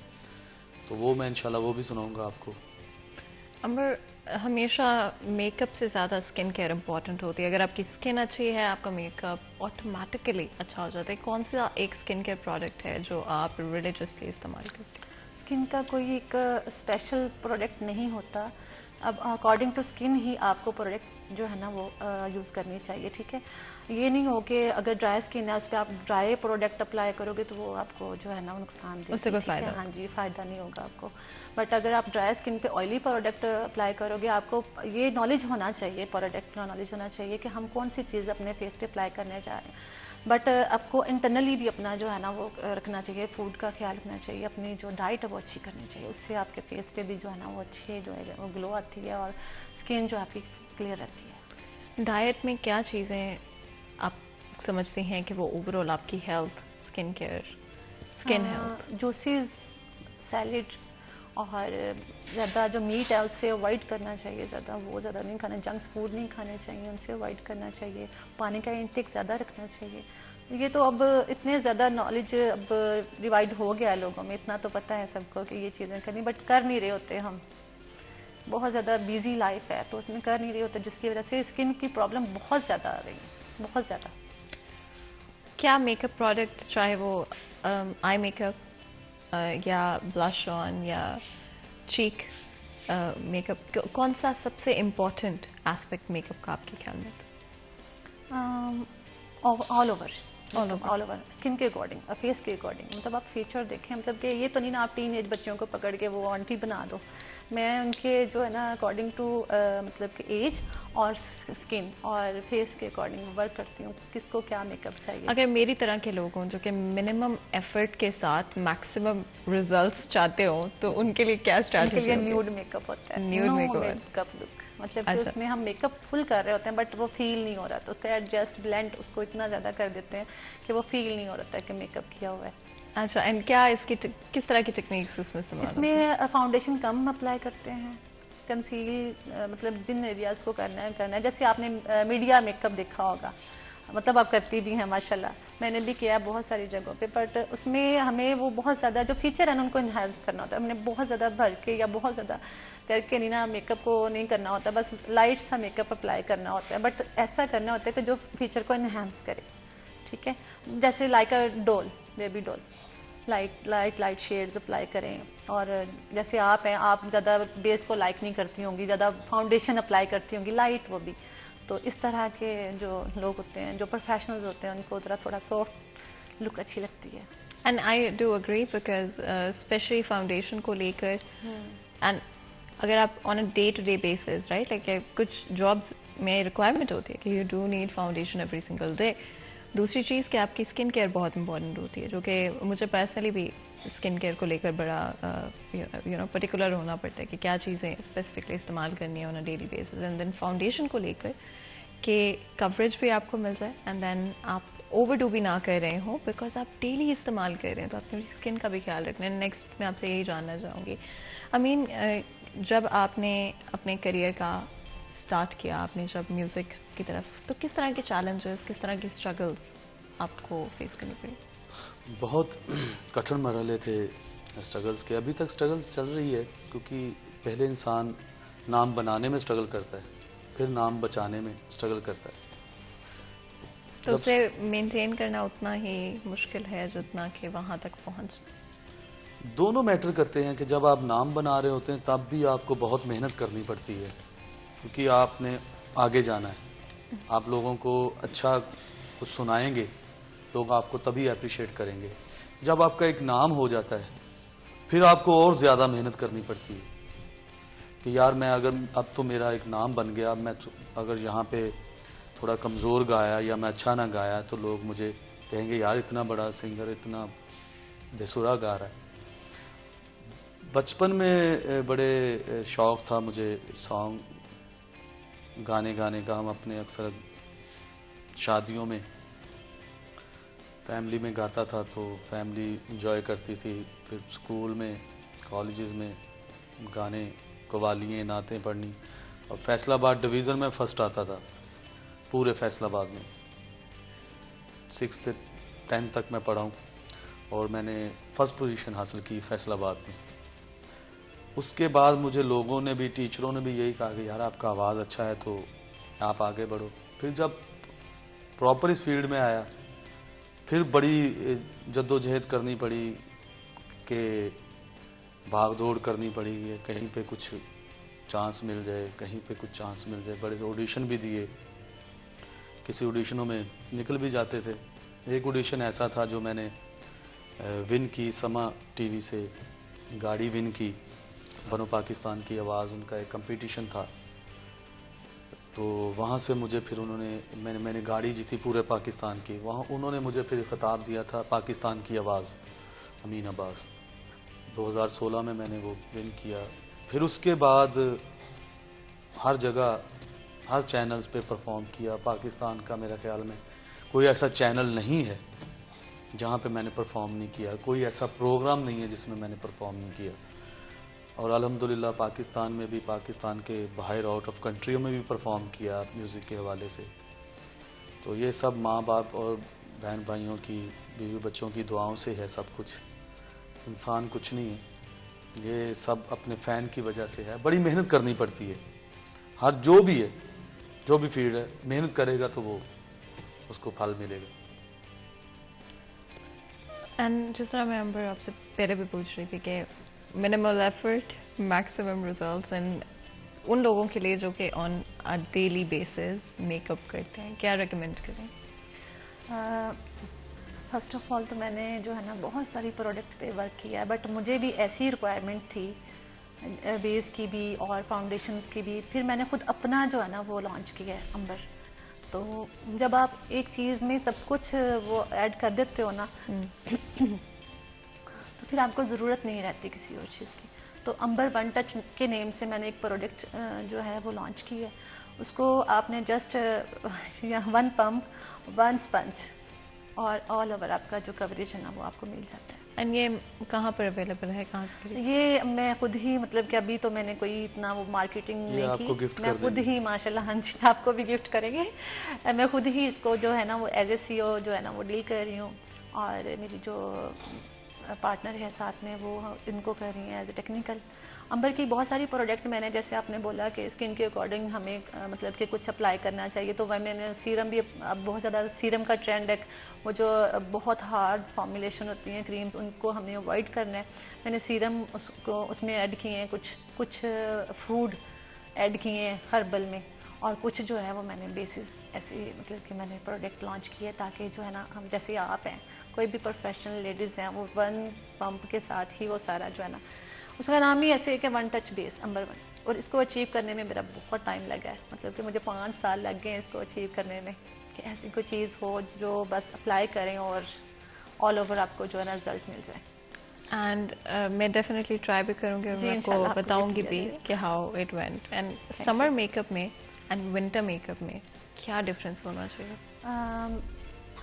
تو وہ میں انشاءاللہ وہ بھی سناؤں گا آپ کو. امبر، ہمیشہ میک اپ سے زیادہ اسکن کیئر امپورٹنٹ ہوتی ہے. اگر آپ کی اسکن اچھی ہے آپ کا میک اپ آٹومیٹکلی اچھا ہو جاتا ہے. کون سا ایک اسکن کیئر پروڈکٹ ہے جو آپ ریلیجسلی استعمال کرتے ہیں؟ اسکن کا کوئی ایک اسپیشل پروڈکٹ نہیں ہوتا. اب اکارڈنگ ٹو اسکن ہی آپ کو پروڈکٹ جو ہے نا وہ یوز کرنی چاہیے، ٹھیک ہے. یہ نہیں ہو کہ اگر ڈرائی اسکن ہے اس پہ آپ ڈرائی پروڈکٹ اپلائی کرو گے تو وہ آپ کو جو ہے نا وہ نقصان دے گا. اس سے کوئی فائدہ؟ ہاں جی، فائدہ نہیں ہوگا آپ کو. بٹ اگر آپ ڈرائی اسکن پہ آئلی پروڈکٹ اپلائی کرو گے، آپ کو یہ نالج ہونا چاہیے، پروڈکٹ کا نالج ہونا چاہیے کہ ہم کون سی چیز اپنے فیس پہ اپلائی کرنے جا رہے ہیں. بٹ آپ کو انٹرنلی بھی اپنا جو ہے نا وہ رکھنا چاہیے، فوڈ کا خیال رکھنا چاہیے، اپنی جو ڈائٹ ہے وہ اچھی کرنی چاہیے. اس سے آپ کے فیس پہ بھی جو ہے نا وہ اچھی جو ہے وہ گلو آتی ہے اور اسکن جو آپ کی کلیئر رہتی ہے. ڈائٹ میں کیا چیزیں آپ سمجھتے ہیں کہ وہ اوور آل آپ کی health, skin care, skin health? Juices, salad, اور زیادہ جو میٹ ہے اس سے اوائڈ کرنا چاہیے. وہ زیادہ نہیں کھانا، جنکس فوڈ نہیں کھانے چاہیے، ان سے اوائڈ کرنا چاہیے. پانی کا انٹیک زیادہ رکھنا چاہیے. یہ تو اب اتنے زیادہ نالج اب ڈیوائڈ ہو گیا ہے لوگوں میں, اتنا تو پتہ ہے سب کو کہ یہ چیزیں کرنی, بٹ کر نہیں رہے ہوتے ہم. بہت زیادہ بیزی لائف ہے تو اس میں کر نہیں رہے ہوتے, جس کی وجہ سے اسکن کی پرابلم بہت زیادہ آ رہی ہے, بہت زیادہ. کیا میک اپ پروڈکٹ, چاہے وہ آئی میک اپ یا بلش آن یا چیک میک اپ, کون سا سب سے امپورٹنٹ ایسپیکٹ میک اپ کا آپ کے خیال میں؟ آل اوور اسکن کے اکارڈنگ, فیس کے اکارڈنگ. مطلب آپ فیچر دیکھیں, مطلب کہ یہ تو نہیں نا آپ ٹین ایج بچوں کو پکڑ کے وہ آنٹی بنا دو. میں ان کے جو ہے نا اکارڈنگ ٹو مطلب کہ ایج اور اسکن اور فیس کے اکارڈنگ ورک کرتی ہوں, کس کو کیا میک اپ چاہیے. اگر میری طرح کے لوگ ہوں جو کہ منیمم ایفرٹ کے ساتھ میکسیمم ریزلٹس چاہتے ہوں, تو ان کے لیے کیا اسٹریٹجی؟ ان کے لیے نیوڈ میک اپ ہوتا ہے, نیوڈ میک اپ لک. مطلب کہ اس میں ہم میک اپ فل کر رہے ہوتے ہیں بٹ وہ فیل نہیں ہو رہا, تو اس کا ایڈجسٹ بلینڈ اس کو اتنا زیادہ کر دیتے ہیں کہ وہ فیل نہیں ہو رہا کہ میک اپ کیا ہوا ہے. اچھا, اینڈ کیا اس کی کس طرح کی ٹیکنیکس اس میں استعمال؟ اس میں فاؤنڈیشن کم اپلائی کرتے ہیں, کنسیل مطلب جن ایریاز کو کرنا ہے. جیسے آپ نے میڈیا میک اپ دیکھا ہوگا, مطلب آپ کرتی بھی ہیں ماشاءاللہ, میں نے بھی کیا بہت ساری جگہوں پہ, بٹ اس میں ہمیں وہ بہت زیادہ جو فیچر ہیں ان کو انہینس کرنا ہوتا ہے. ہم نے بہت زیادہ بھر کے یا بہت زیادہ کر کے نہیں نا میک اپ کو نہیں کرنا ہوتا, بس لائٹ سا میک اپ اپلائی کرنا ہوتا ہے, بٹ ایسا کرنا ہوتا ہے کہ جو فیچر کو انہینس کرے. ٹھیک ہے, جیسے لائک اے ڈول, بیبی ڈول, لائٹ شیڈز اپلائی کریں. اور جیسے آپ ہیں, آپ زیادہ بیس کو لائک نہیں کرتی ہوں گی, زیادہ فاؤنڈیشن اپلائی کرتی ہوں گی, لائٹ وہ بھی. تو اس طرح کے جو لوگ ہوتے ہیں, جو پروفیشنلز ہوتے ہیں, ان کو ذرا تھوڑا سافٹ لک اچھی لگتی ہے. And I do agree, because especially foundation کو لے کر, اینڈ اگر آپ on a day to day basis, right, like کچھ جابس میں ریکوائرمنٹ ہوتی ہے کہ you do need foundation every single day. دوسری چیز کہ آپ کی اسکن کیئر بہت امپورٹنٹ ہوتی ہے, جو کہ مجھے پرسنلی بھی اسکن کیئر کو لے کر بڑا پرٹیکولر ہونا پڑتا ہے کہ کیا چیزیں اسپیسیفکلی استعمال کرنی ہے on a daily basis. And then foundation کو لے کر کہ کوریج بھی آپ کو مل جائے, اینڈ دین آپ اوور ڈو بھی نہ کر رہے ہوں, بیکاز آپ ڈیلی استعمال کر رہے ہیں, تو آپ کی اسکن کا بھی خیال رکھنا ہے. نیکسٹ میں آپ سے یہی جاننا چاہوں گی, امین, جب آپ نے اپنے کریئر کا اسٹارٹ کیا, آپ نے جب میوزک کی طرف, تو کس طرح کے چیلنجز, کس طرح کی اسٹرگلس آپ کو فیس کرنی پڑی؟ بہت کٹھن مرحلے تھے اسٹرگلس کے. ابھی تک اسٹرگلس چل رہی ہے, کیونکہ پہلے انسان نام بنانے میں اسٹرگل کرتا ہے, پھر نام بچانے میں اسٹرگل کرتا ہے. تو اسے مینٹین کرنا اتنا ہی مشکل ہے جتنا کہ وہاں تک پہنچ. دونوں میٹر کرتے ہیں کہ جب آپ نام بنا رہے ہوتے ہیں تب بھی آپ کو بہت محنت کرنی پڑتی ہے, کیونکہ آپ نے آگے جانا ہے. آپ لوگوں کو اچھا کچھ سنائیں گے, لوگ آپ کو تبھی اپریشیٹ کریں گے. جب آپ کا ایک نام ہو جاتا ہے پھر آپ کو اور زیادہ محنت کرنی پڑتی ہے کہ یار میں اگر اب تو میرا ایک نام بن گیا, میں اگر یہاں پہ تھوڑا کمزور گایا یا میں اچھا نہ گایا تو لوگ مجھے کہیں گے یار اتنا بڑا سنگر اتنا بے سرا گا رہا ہے. بچپن میں بڑے شوق تھا مجھے سانگ گانے کا. ہم اپنے اکثر شادیوں میں فیملی میں گاتا تھا تو فیملی انجوائے کرتی تھی. پھر اسکول میں, کالجز میں گانے, قوالیاں, نعتیں پڑھنی. اور فیصل آباد ڈویژن میں فرسٹ آتا تھا پورے فیصل آباد میں. 6th 10th تک میں پڑھا ہوں اور میں نے فرسٹ پوزیشن حاصل کی فیصل آباد میں. اس کے بعد مجھے لوگوں نے بھی, ٹیچروں نے بھی یہی کہا کہ یار آپ کا آواز اچھا ہے تو آپ آگے بڑھو. پھر جب پراپر اس فیلڈ میں آیا پھر بڑی جد و جہد کرنی پڑی کہ بھاگ دوڑ کرنی پڑی, کہیں پہ کچھ چانس مل جائے, کہیں پہ کچھ چانس مل جائے. بڑے آڈیشن بھی دیے, کسی آڈیشنوں میں نکل بھی جاتے تھے. ایک آڈیشن ایسا تھا جو میں نے ون کی, سما ٹی وی سے گاڑی ون کی, بنو پاکستان کی آواز, ان کا ایک کمپٹیشن تھا. تو وہاں سے مجھے پھر انہوں نے, میں نے گاڑی جیتی پورے پاکستان کی. وہاں انہوں نے مجھے پھر خطاب دیا تھا پاکستان کی آواز, امین عباس. 2016 میں نے وہ ون کیا. پھر اس کے بعد ہر جگہ, ہر چینلز پہ پرفارم کیا. پاکستان کا میرا خیال میں کوئی ایسا چینل نہیں ہے جہاں پہ میں نے پرفارم نہیں کیا, کوئی ایسا پروگرام نہیں ہے جس میں میں نے پرفارم نہیں کیا. اور الحمدللہ پاکستان میں بھی, پاکستان کے باہر آؤٹ آف کنٹریوں میں بھی پرفارم کیا میوزک کے حوالے سے. تو یہ سب ماں باپ اور بہن بھائیوں کی، بیوی بچوں کی دعاؤں سے ہے سب کچھ. انسان کچھ نہیں ہے، یہ سب اپنے فین کی وجہ سے ہے. بڑی محنت کرنی پڑتی ہے، ہر جو بھی ہے، جو بھی فیلڈ ہے، محنت کرے گا تو وہ اس کو پھل ملے گا. اینڈ جس طرح میں امبر آپ سے پہلے بھی پوچھ رہی تھی کہ minimal effort maximum results, and ان لوگوں کے لیے جو کہ on daily basis make up کرتے ہیں، کیا ریکمینڈ کریں؟ فرسٹ آف آل تو میں نے جو ہے نا بہت ساری پروڈکٹ پہ ورک کیا ہے، بٹ مجھے بھی ایسی ریکوائرمنٹ تھی بیس کی بھی اور فاؤنڈیشن کی بھی. پھر میں نے خود اپنا جو ہے نا وہ لانچ کیا ہے امبر. تو جب آپ ایک چیز میں سب کچھ وہ ایڈ کر دیتے ہو نا تو پھر آپ کو ضرورت نہیں رہتی کسی اور چیز کی. تو امبر ون ٹچ کے نیم سے میں نے ایک پروڈکٹ جو ہے وہ لانچ کی ہے. اس کو آپ نے جسٹ 1 پمپ 1 اسپنج اور آل اوور آپ کا جو کوریج ہے نا وہ آپ کو مل جاتا ہے. اینڈ یہ کہاں پر اویلیبل ہے، کہاں سے؟ یہ میں خود ہی مطلب کہ ابھی تو میں نے کوئی اتنا وہ مارکیٹنگ نہیں کی، میں خود ہی ماشاءاللہ ہاں جی آپ کو بھی گفٹ کریں گے. میں خود ہی اس کو جو ہے نا وہ ایز اے سی او جو ہے نا وہ ڈیل کر رہی ہوں، اور میری جو پارٹنر ہے ساتھ میں وہ ان کو کر رہی ہیں ایز اے ٹیکنیکل. امبر کی بہت ساری پروڈکٹ میں نے، جیسے آپ نے بولا کہ اسکن کے اکارڈنگ ہمیں مطلب کہ کچھ اپلائی کرنا چاہیے، تو میں نے سیرم بھی، اب بہت زیادہ سیرم کا ٹرینڈ ہے، وہ جو بہت ہارڈ فارمولیشن ہوتی ہیں کریمز ان کو ہمیں اوائڈ کرنا ہے. میں نے سیرم اس میں ایڈ کیے ہیں، کچھ فوڈ ایڈ کیے ہیں ہربل میں، اور کچھ جو ہے وہ میں نے بیسس ایسی مطلب کہ میں نے پروڈکٹ لانچ کیے تاکہ جو ہے نا ہم جیسے آپ ہیں کوئی بھی پروفیشنل لیڈیز ہیں وہ 1 پمپ کے ساتھ ہی وہ سارا جو ہے نا، اس کا نام ہی ایسے ہے کہ 1 ٹچ بیس امبر 1. اور اس کو اچیو کرنے میں میرا بہت ٹائم لگا ہے، مطلب کہ مجھے 5 سال لگ گئے ہیں اس کو اچیو کرنے میں، کہ ایسی کوئی چیز ہو جو بس اپلائی کریں اور آل اوور آپ کو جو ہے نا رزلٹ مل جائے. اینڈ میں ڈیفینیٹلی ٹرائی بھی کروں گی اور میں آپ کو بتاؤں گی بھی کہ how it went. And summer make up میں اینڈ ونٹر میک اپ میں کیا ڈفرینس ہونا چاہیے؟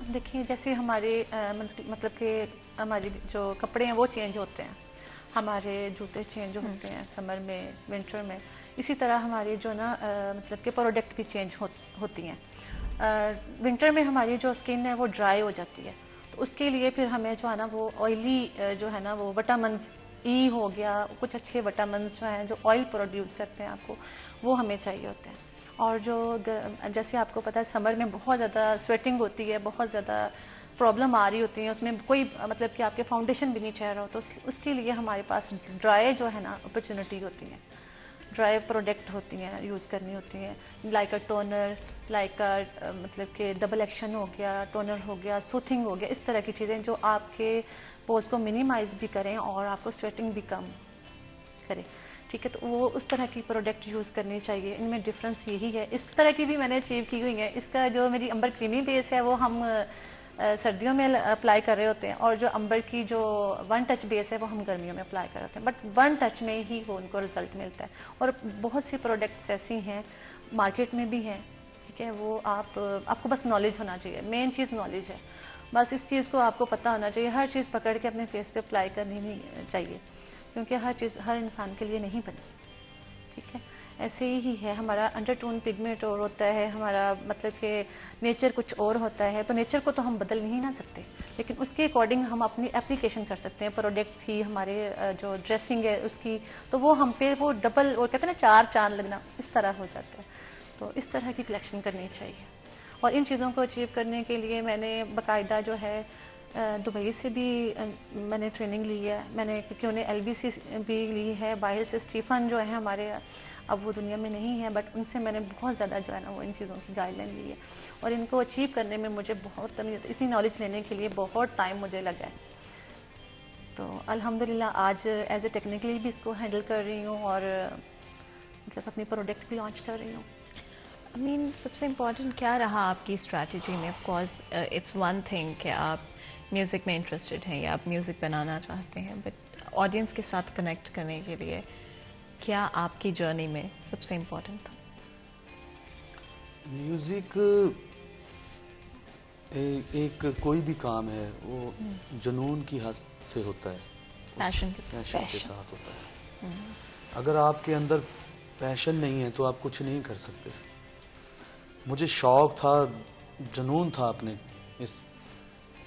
دیکھیے جیسے ہمارے مطلب کہ ہماری جو کپڑے ہیں وہ چینج ہوتے ہیں، ہمارے جوتے چینج ہوتے ہیں سمر میں ونٹر میں، اسی طرح ہماری جو نا مطلب کہ پروڈکٹ بھی چینج ہوتی ہیں. ونٹر میں ہماری جو اسکن ہے وہ ڈرائی ہو جاتی ہے، تو اس کے لیے پھر ہمیں جو ہے نا وہ آئلی جو ہے نا وہ وٹامنز ای ہو گیا، کچھ اچھے وٹامنز جو ہیں جو آئل پروڈیوس کرتے ہیں آپ کو، وہ ہمیں چاہیے ہوتے ہیں. اور جو جیسے آپ کو پتا ہے سمر میں بہت زیادہ سویٹنگ ہوتی ہے، بہت زیادہ پرابلم آ رہی ہوتی ہیں، اس میں کوئی مطلب کہ آپ کے فاؤنڈیشن بھی نہیں ٹھہرا ہو، تو اس کے لیے ہمارے پاس ڈرائی جو ہے نا اپرچونٹی ہوتی ہیں، ڈرائی پروڈکٹ ہوتی ہیں یوز کرنی ہوتی ہیں، لائک اے ٹونر، لائک مطلب کہ ڈبل ایکشن ہو گیا، ٹونر ہو گیا، سوتھنگ ہو گیا، اس طرح کی چیزیں جو آپ کے پوز کو منیمائز بھی کریں اور آپ کو سویٹنگ بھی کم کریں. ٹھیک ہے، تو وہ اس طرح کی پروڈکٹ یوز کرنی چاہیے. ان میں ڈفرینس یہی ہے. اس طرح کی بھی میں نے اچیو کی ہوئی ہیں. اس کا جو میری امبر کریمی بیس ہے وہ ہم سردیوں میں اپلائی کر رہے ہوتے ہیں، اور جو امبر کی جو 1 ٹچ بیس ہے وہ ہم گرمیوں میں اپلائی کر رہے ہوتے ہیں، بٹ 1 ٹچ میں ہی وہ ان کو رزلٹ ملتا ہے. اور بہت سی پروڈکٹس ایسی ہیں مارکیٹ میں بھی ہیں، ٹھیک ہے، وہ آپ کو بس نالج ہونا چاہیے. مین چیز نالج ہے، بس اس چیز کو آپ کو پتہ ہونا چاہیے. ہر چیز پکڑ کے اپنے فیس پہ اپلائی کرنی نہیں چاہیے، کیونکہ ہر چیز ہر انسان کے لیے نہیں بنی. ٹھیک ہے، ایسے ہی ہے. ہمارا انڈر ٹون پگمنٹ اور ہوتا ہے، ہمارا مطلب کہ نیچر کچھ اور ہوتا ہے، تو نیچر کو تو ہم بدل نہیں نہ سکتے، لیکن اس کے اکارڈنگ ہم اپنی اپلیکیشن کر سکتے ہیں. پروڈکٹ کی ہمارے جو ڈریسنگ ہے اس کی، تو وہ ہم پہ وہ ڈبل، وہ کہتے ہیں نا 4 چاند لگنا، اس طرح ہو جاتا ہے. تو اس طرح کی کلیکشن کرنی چاہیے. اور ان چیزوں کو اچیو کرنے کے لیے میں نے باقاعدہ جو ہے دبئی سے بھی میں نے ٹریننگ لی ہے. میں نے کیونکہ انہیں LBC بھی لی ہے. باہر سے اسٹیفن جو ہیں ہمارے، اب وہ دنیا میں نہیں ہے، بٹ ان سے میں نے بہت زیادہ جو ہے نا وہ ان چیزوں کی گائیڈ لائن لی ہے. اور ان کو اچیو کرنے میں مجھے بہت اتنی نالج لینے کے لیے بہت ٹائم مجھے لگا ہے. تو الحمدللہ آج ایز اے ٹیکنیکلی بھی اس کو ہینڈل کر رہی ہوں، اور مطلب اپنی پروڈکٹ بھی لانچ کر رہی ہوں. سب سے امپورٹنٹ کیا رہا آپ کی اسٹریٹجی میں؟ Of course it's one thing کہ آپ میوزک میں انٹرسٹڈ ہیں یا آپ میوزک بنانا چاہتے ہیں، بٹ آڈینس کے ساتھ کنیکٹ کرنے کے لیے کیا آپ کی جرنی میں سب سے امپورٹنٹ تھا؟ میوزک ایک کوئی بھی کام ہے وہ جنون کی حد سے ہوتا ہے، پیشن کے ساتھ ہوتا ہے. اگر آپ کے اندر پیشن نہیں ہے تو آپ کچھ نہیں کر سکتے. مجھے شوق تھا، جنون تھا اپنے اس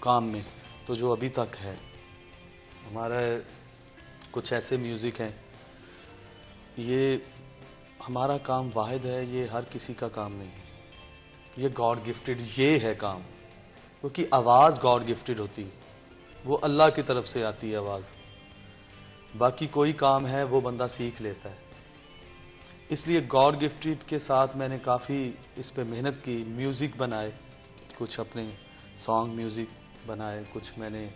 کام میں تو جو ابھی تک ہے ہمارا کچھ ایسے میوزک ہیں، یہ ہمارا کام واحد ہے، یہ ہر کسی کا کام نہیں ہے، یہ گاڈ گفٹڈ یہ ہے کام، کیونکہ آواز گاڈ گفٹڈ ہوتی ہے، وہ اللہ کی طرف سے آتی ہے آواز، باقی کوئی کام ہے وہ بندہ سیکھ لیتا ہے، اس لیے گاڈ گفٹڈ کے ساتھ میں نے کافی اس پہ محنت کی، میوزک بنائے، کچھ اپنے سانگ میوزک بنائے، کچھ میں نے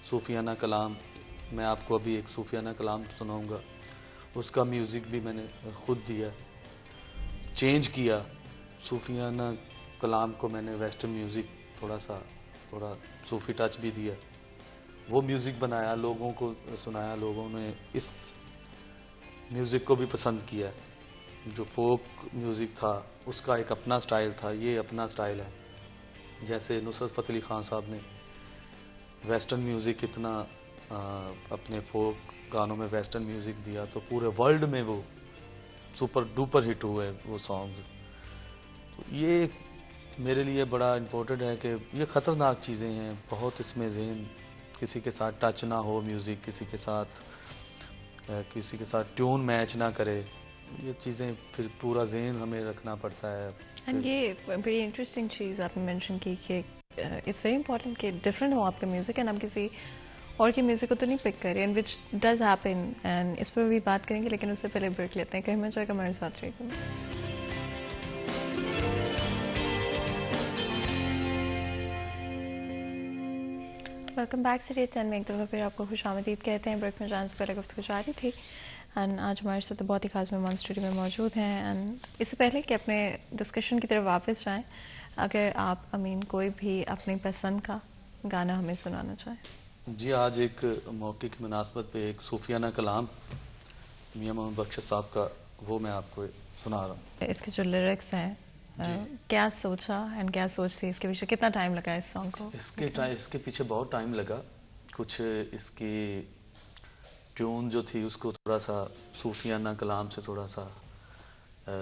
صوفیانہ کلام، میں آپ کو ابھی ایک صوفیانہ کلام سناؤں گا، اس کا میوزک بھی میں نے خود دیا، چینج کیا، صوفیانہ کلام کو میں نے ویسٹرن میوزک تھوڑا صوفی ٹچ بھی دیا، وہ میوزک بنایا، لوگوں کو سنایا، لوگوں نے اس میوزک کو بھی پسند کیا، جو فوک میوزک تھا اس کا ایک اپنا سٹائل تھا، یہ اپنا سٹائل ہے، جیسے نصرت فتح علی خان صاحب نے ویسٹرن میوزک اتنا اپنے فوک گانوں میں ویسٹرن میوزک دیا تو پورے ورلڈ میں وہ سپر ڈوپر ہٹ ہوئے وہ سانگز، تو یہ میرے لیے بڑا امپورٹنٹ ہے کہ یہ خطرناک چیزیں ہیں بہت، اس میں ذہن کسی کے ساتھ ٹچ نہ ہو، میوزک کسی کے ساتھ ٹیون میچ نہ کرے، یہ چیزیں پھر پورا ذہن ہمیں رکھنا پڑتا ہے۔ اینڈ یہ بڑی انٹرسٹنگ چیز آپ نے مینشن کی کہ اٹس ویری امپورٹنٹ کہ ڈفرینٹ ہو آپ کا میوزک، اینڈ ہم کسی اور کے میوزک کو تو نہیں پک کریں، and which does happen, and اس پر بھی بات کریں گے، لیکن اس سے پہلے بریک لیتے ہیں، کہیں میں جائے گا ہمارے ساتھ رہے گا۔ ویلکم بیک سیریز 10 میں ایک دفعہ پھر آپ کو خوش آمدید کہتے ہیں۔ بریک میں جانے سے پہلے گفتگو جاری تھی، اینڈ آج ہمارے ساتھ بہت ہی خاص مہمان اسٹوڈیو میں موجود ہیں، اینڈ اس سے پہلے کہ اپنے ڈسکشن کی طرف واپس جائیں، اگر آپ امین کوئی بھی اپنی پسند کا گانا ہمیں سنانا چاہیں۔ جی، آج ایک موقع کی مناسبت پہ ایک صوفیانہ کلام میاں محمد بخش صاحب کا، وہ میں آپ کو سنا رہا ہوں۔ اس کے جو لیرکس ہیں، کیا سوچا اینڈ کیا سوچ تھی اس کے پیچھے، کتنا ٹائم لگا اس سانگ کو؟ اس کے پیچھے بہت ٹائم لگا، کچھ اس کی ٹیون جو تھی اس کو تھوڑا سا صوفیانہ کلام سے تھوڑا سا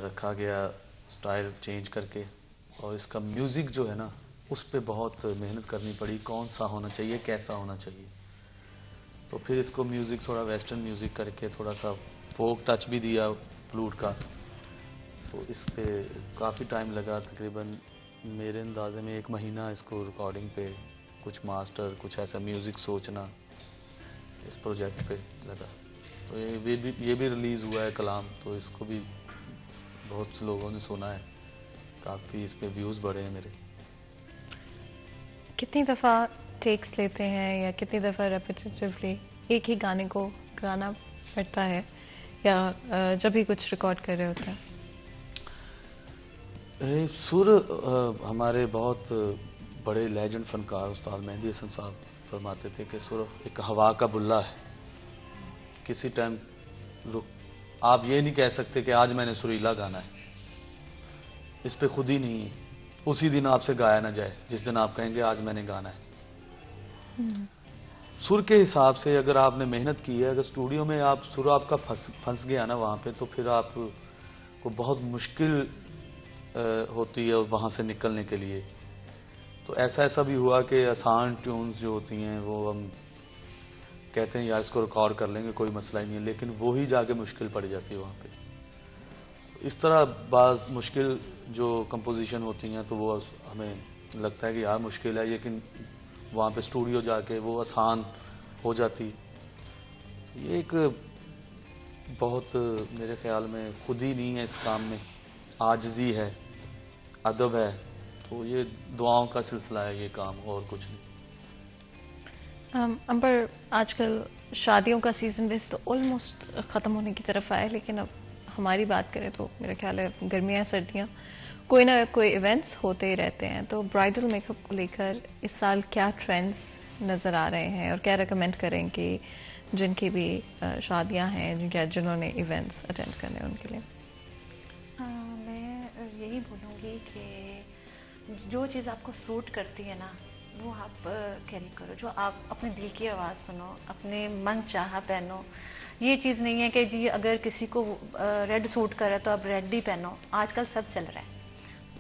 رکھا گیا، سٹائل چینج کر کے، اور اس کا میوزک جو ہے نا اس پہ بہت محنت کرنی پڑی، کون سا ہونا چاہیے، کیسا ہونا چاہیے، تو پھر اس کو میوزک تھوڑا ویسٹرن میوزک کر کے تھوڑا سا فوک ٹچ بھی دیا فلوٹ کا، تو اس پہ کافی ٹائم لگا، تقریباً میرے اندازے میں 1 مہینہ اس کو ریکارڈنگ پہ، کچھ ماسٹر، کچھ ایسا میوزک سوچنا اس پروجیکٹ پہ لگا، تو یہ بھی ریلیز ہوا ہے کلام، تو اس کو بھی بہت سے لوگوں نے سنا ہے، کافی اس پہ ویوز بڑھے ہیں میرے۔ کتنی دفعہ ٹیکس لیتے ہیں یا کتنی دفعہ ریپیٹیٹیولی ایک ہی گانے کو گانا پڑتا ہے، یا جب بھی کچھ ریکارڈ کر رہے ہوتے ہیں؟ سر ہمارے بہت بڑے لیجنڈ فنکار استاد مہدی حسن صاحب فرماتے تھے کہ سر ایک ہوا کا بلا ہے، کسی ٹائم آپ یہ نہیں کہہ سکتے کہ آج میں نے سریلا گانا ہے، اس پہ خود ہی نہیں ہے، اسی دن آپ سے گایا نہ جائے جس دن آپ کہیں گے آج میں نے گانا ہے۔ سر کے حساب سے اگر آپ نے محنت کی ہے، اگر اسٹوڈیو میں سر آپ کا پھنس گیا نا وہاں پہ، تو پھر آپ کو بہت مشکل ہوتی ہے وہاں سے نکلنے کے لیے، تو ایسا بھی ہوا کہ آسان ٹیونز جو ہوتی ہیں وہ ہم کہتے ہیں یار اس کو ریکارڈ کر لیں گے کوئی مسئلہ ہی نہیں ہے، لیکن وہی جا کے مشکل پڑ جاتی ہے وہاں پہ، اس طرح بعض مشکل جو کمپوزیشن ہوتی ہیں تو وہ ہمیں لگتا ہے کہ یار مشکل ہے، لیکن وہاں پہ اسٹوڈیو جا کے وہ آسان ہو جاتی، یہ ایک بہت میرے خیال میں خود ہی نہیں ہے اس کام میں، عاجزی ہے، ادب ہے، تو یہ دعاؤں کا سلسلہ ہے یہ کام، اور کچھ نہیں۔ امبر، آج کل شادیوں کا سیزن ویسے تو آلموسٹ ختم ہونے کی طرف آئے، لیکن اب ہماری بات کریں تو میرا خیال ہے گرمیاں سردیاں کوئی نہ کوئی ایونٹس ہوتے ہی رہتے ہیں، تو برائڈل میک اپ کو لے کر اس سال کیا ٹرینڈز نظر آ رہے ہیں، اور کیا ریکمینڈ کریں کہ جن کی بھی شادیاں ہیں یا جنہوں نے ایونٹس اٹینڈ کرنے ہیں ان کے لیے؟ میں یہی بولوں گی کہ جو چیز آپ کو سوٹ کرتی ہے نا وہ آپ کیری کرو، جو آپ اپنے دل کی آواز سنو، اپنے من چاہا پہنو، یہ چیز نہیں ہے کہ جی اگر کسی کو ریڈ سوٹ کرے تو آپ ریڈ ہی پہنو، آج کل سب چل رہا ہے،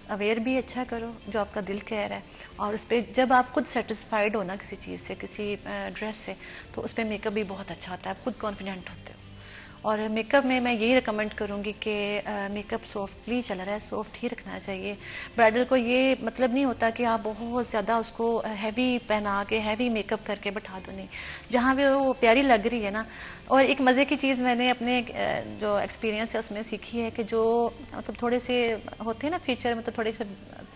اویئر بھی اچھا کرو جو آپ کا دل کہہ رہا ہے, اور اس پہ جب آپ خود سیٹسفائیڈ ہو نا کسی چیز سے, کسی ڈریس سے, تو اس پہ میک اپ بھی بہت اچھا ہوتا ہے, آپ خود کانفیڈنٹ ہوتے ہو. اور میک اپ میں یہی ریکمینڈ کروں گی کہ میک اپ سافٹلی چل رہا ہے, سافٹ ہی رکھنا چاہیے. برائڈل کو یہ مطلب نہیں ہوتا کہ آپ بہت زیادہ اس کو ہیوی پہنا کے ہیوی میک اپ کر کے بٹھا دو, نہیں, جہاں بھی وہ پیاری لگ رہی ہے نا. اور ایک مزے کی چیز میں نے اپنے جو ایکسپیرینس ہے اس میں سیکھی ہے کہ جو مطلب تھوڑے سے ہوتے ہیں نا فیچر, مطلب تھوڑے سے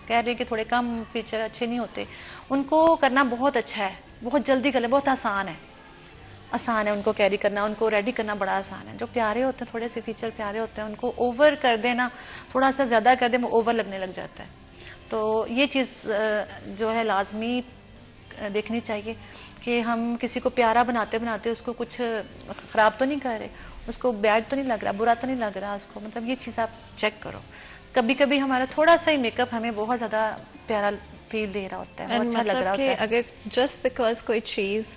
کہہ رہے ہیں کہ تھوڑے کم فیچر اچھے نہیں ہوتے, ان کو کرنا بہت اچھا ہے, بہت جلدی کر لیں, بہت آسان ہے ان کو کیری کرنا, ان کو ریڈی کرنا بڑا آسان ہے. جو پیارے ہوتے ہیں, تھوڑے سے فیچر پیارے ہوتے ہیں, ان کو اوور کر دینا, تھوڑا سا زیادہ کر دیں, وہ اوور لگنے لگ جاتا ہے. تو یہ چیز جو ہے لازمی دیکھنی چاہیے کہ ہم کسی کو پیارا بناتے بناتے اس کو کچھ خراب تو نہیں کر رہے, اس کو بیڈ تو نہیں لگ رہا, برا تو نہیں لگ رہا اس کو. مطلب یہ چیز آپ چیک کرو. کبھی کبھی ہمارا تھوڑا سا ہی میک اپ ہمیں بہت زیادہ پیارا فیل دے رہا ہوتا ہے, بہت اچھا لگ رہا ہوتا ہے. اگر جسٹ بیکاز کوئی چیز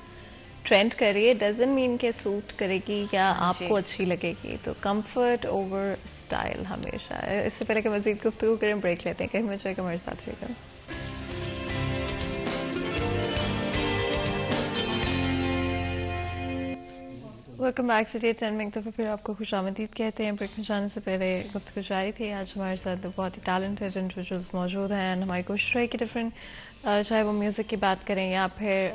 ٹرینڈ کر رہی ہے ڈزنٹ مین کہ سوٹ کرے گی یا آپ کو اچھی لگے گی. تو کمفرٹ اوور اسٹائل ہمیشہ. اس سے پہلے کہ مزید گفتگو کریں, بریک لیتے ہیں. کہیں میں چاہے کہ ہمارے ساتھ رہے گا. ویلکم بیک سٹی 10 میں ایک دفعہ پھر آپ کو خوش آمدید کہتے ہیں. بریک میں جانے سے پہلے گفتگو جاری تھی. آج ہمارے ساتھ بہت ہی ٹیلنٹڈ انڈیویجولز موجود ہیں. ہماری کوشش رہی کہ ڈفرینٹ, چاہے وہ میوزک کی بات کریں یا پھر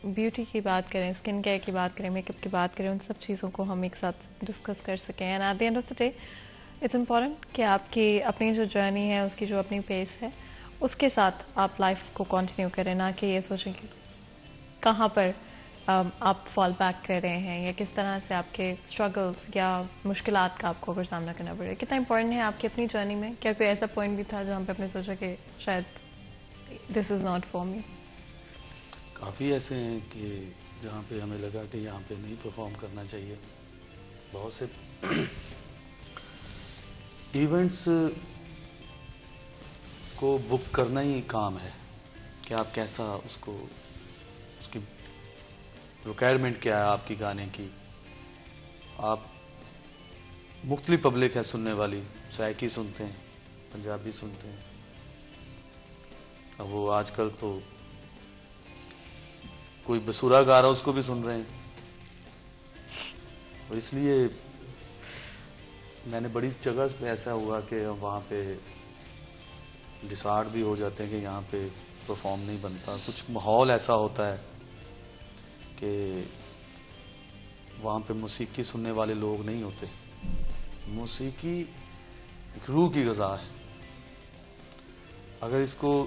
بیوٹی کی بات کریں, اسکن کیئر کی بات کریں, میک اپ کی بات کریں, ان سب چیزوں کو ہم ایک ساتھ ڈسکس کر سکیں. And at the end of the day it's important کہ آپ کی اپنی جو جرنی ہے, اس کی جو اپنی پیس ہے, اس کے ساتھ آپ لائف کو کنٹینیو کریں, نہ کہ یہ سوچیں کہ کہاں پر آپ فال بیک کر رہے ہیں یا کس طرح سے آپ کے اسٹرگلس یا مشکلات کا آپ کو اگر سامنا کرنا پڑے. کتنا امپورٹنٹ ہے آپ کی اپنی جرنی میں. کیا کوئی ایسا پوائنٹ بھی تھا جہاں پہ آپ نے سوچا کہ شاید دس از ناٹ فار می؟ کافی ایسے ہیں کہ جہاں پہ ہمیں لگا کہ یہاں پہ نہیں پرفارم کرنا چاہیے. بہت سے ایونٹس کو بک کرنا ہی کام ہے کہ آپ کیسا اس کی ریکوائرمنٹ کیا ہے آپ کی گانے کی. آپ مختلف پبلک ہے سننے والی, سائیکی سنتے ہیں, پنجابی سنتے ہیں. اب وہ آج کل تو کوئی بسورا گا رہا اس کو بھی سن رہے ہیں. اور اس لیے میں نے بڑی جگہ پہ ایسا ہوا کہ وہاں پہ ڈسارڈ بھی ہو جاتے ہیں کہ یہاں پہ پرفارم نہیں بنتا. کچھ ماحول ایسا ہوتا ہے کہ وہاں پہ موسیقی سننے والے لوگ نہیں ہوتے. موسیقی ایک روح کی غذا ہے. اگر اس کو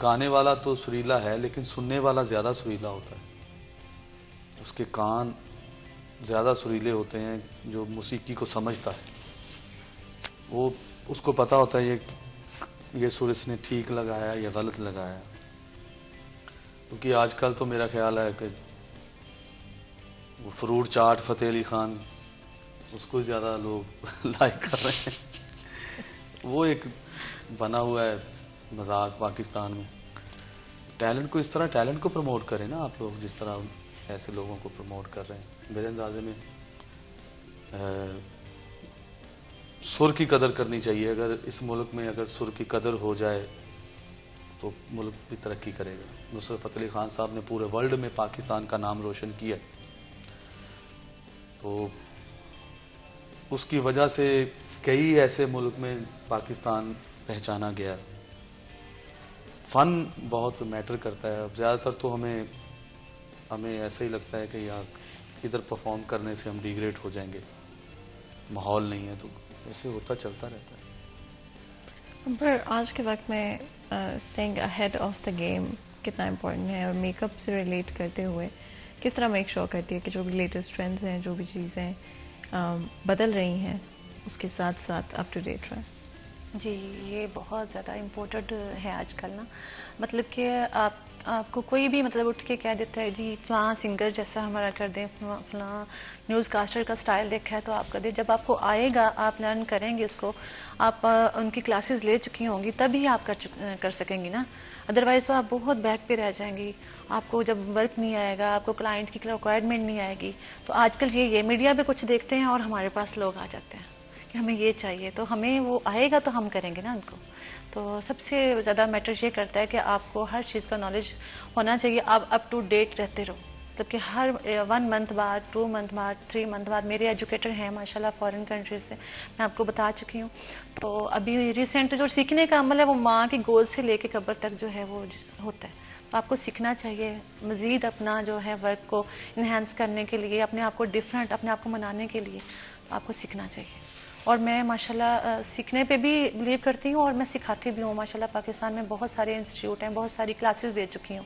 گانے والا تو سریلا ہے لیکن سننے والا زیادہ سریلا ہوتا ہے. اس کے کان زیادہ سریلے ہوتے ہیں جو موسیقی کو سمجھتا ہے. وہ اس کو پتا ہوتا ہے یہ سر اس نے ٹھیک لگایا یا غلط لگایا. کیونکہ آج کل تو میرا خیال ہے کہ وہ فروٹ چاٹ فتح علی خان اس کو زیادہ لوگ لائک کر رہے ہیں. وہ ایک بنا ہوا ہے مذاق پاکستان میں. ٹیلنٹ کو اس طرح ٹیلنٹ کو پروموٹ کریں نا آپ لوگ, جس طرح ایسے لوگوں کو پروموٹ کر رہے ہیں. میرے اندازے میں سر کی قدر کرنی چاہیے. اگر اس ملک میں اگر سر کی قدر ہو جائے تو ملک بھی ترقی کرے گا. نصرت فتح علی خان صاحب نے پورے ورلڈ میں پاکستان کا نام روشن کیا, تو اس کی وجہ سے کئی ایسے ملک میں پاکستان پہچانا گیا. فن بہت میٹر کرتا ہے. اب زیادہ تر تو ہمیں ایسا ہی لگتا ہے کہ یار ادھر پرفارم کرنے سے ہم ڈیگریڈ ہو جائیں گے, ماحول نہیں ہے, تو ایسے ہوتا چلتا رہتا ہے. پر آج کے وقت میں staying ahead of the game کتنا امپورٹنٹ ہے, اور میک اپ سے ریلیٹ کرتے ہوئے کس طرح میک شور کرتی ہے کہ جو بھی لیٹسٹ ٹرینڈز ہیں, جو بھی چیزیں بدل رہی ہیں, اس کے ساتھ ساتھ اپ ٹو ڈیٹ رہیں؟ جی, یہ بہت زیادہ امپورٹنٹ ہے آج کل نا. مطلب کہ آپ کو کوئی بھی مطلب اٹھ کے کہہ دیتا ہے جی فلاں سنگر جیسا ہمارا کر دیں, فلاں نیوز کاسٹر کا سٹائل دیکھا ہے تو آپ کر دیں. جب آپ کو آئے گا, آپ لرن کریں گے اس کو, آپ ان کی کلاسز لے چکی ہوں گی, تبھی آپ کر سکیں گی نا. ادروائز تو آپ بہت بیک پہ رہ جائیں گی. آپ کو جب ورک نہیں آئے گا, آپ کو کلائنٹ کی ریکوائرمنٹ نہیں آئے گی. تو آج کل یہ میڈیا پہ کچھ دیکھتے ہیں اور ہمارے پاس لوگ آ جاتے ہیں کہ کہ ہمیں یہ چاہیے، تو ہمیں وہ آئے گا تو ہم کریں گے نا ان کو. تو سب سے زیادہ میٹر یہ کرتا ہے کہ آپ کو ہر چیز کا نالج ہونا چاہیے. آپ اپ ٹو ڈیٹ رہتے رہو، مطلب کہ ہر 1 منتھ بعد، 2 منتھ بعد، 3 منتھ بعد. میرے ایجوکیٹر ہیں ماشاءاللہ فارن کنٹریز سے، میں آپ کو بتا چکی ہوں. تو ابھی ریسنٹ جو سیکھنے کا عمل ہے وہ ماں کی گود سے لے کے قبر تک جو ہے وہ ہوتا ہے. تو آپ کو سیکھنا چاہیے مزید اپنا جو ہے ورک کو انہینس کرنے کے لیے، اپنے آپ کو ڈفرینٹ، اپنے آپ کو منانے کے لیے آپ کو سیکھنا چاہیے. اور میں ماشاءاللہ سیکھنے پہ بھی بلیو کرتی ہوں اور میں سکھاتی بھی ہوں. ماشاءاللہ پاکستان میں بہت سارے انسٹیٹیوٹ ہیں، بہت ساری کلاسز دے چکی ہوں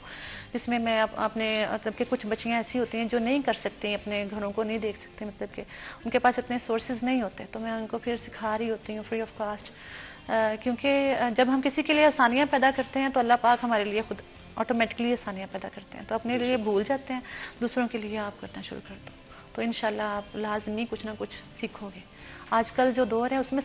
جس میں میں اپنے مطلب کہ کچھ بچیاں ایسی ہوتی ہیں جو نہیں کر سکتی، اپنے گھروں کو نہیں دیکھ سکتی، مطلب کہ ان کے پاس اتنے سورسز نہیں ہوتے، تو میں ان کو پھر سکھا رہی ہوتی ہوں فری آف کاسٹ. کیونکہ جب ہم کسی کے لیے آسانیاں پیدا کرتے ہیں تو اللہ پاک ہمارے لیے خود آٹومیٹکلی آسانیاں پیدا کرتے ہیں. تو اپنے لیے بھول جاتے ہیں، دوسروں کے لیے آپ کرنا شروع کر دو تو انشاءاللہ آپ لازمی کچھ نہ کچھ سیکھو گے. آج کل جو دور ہے اس میں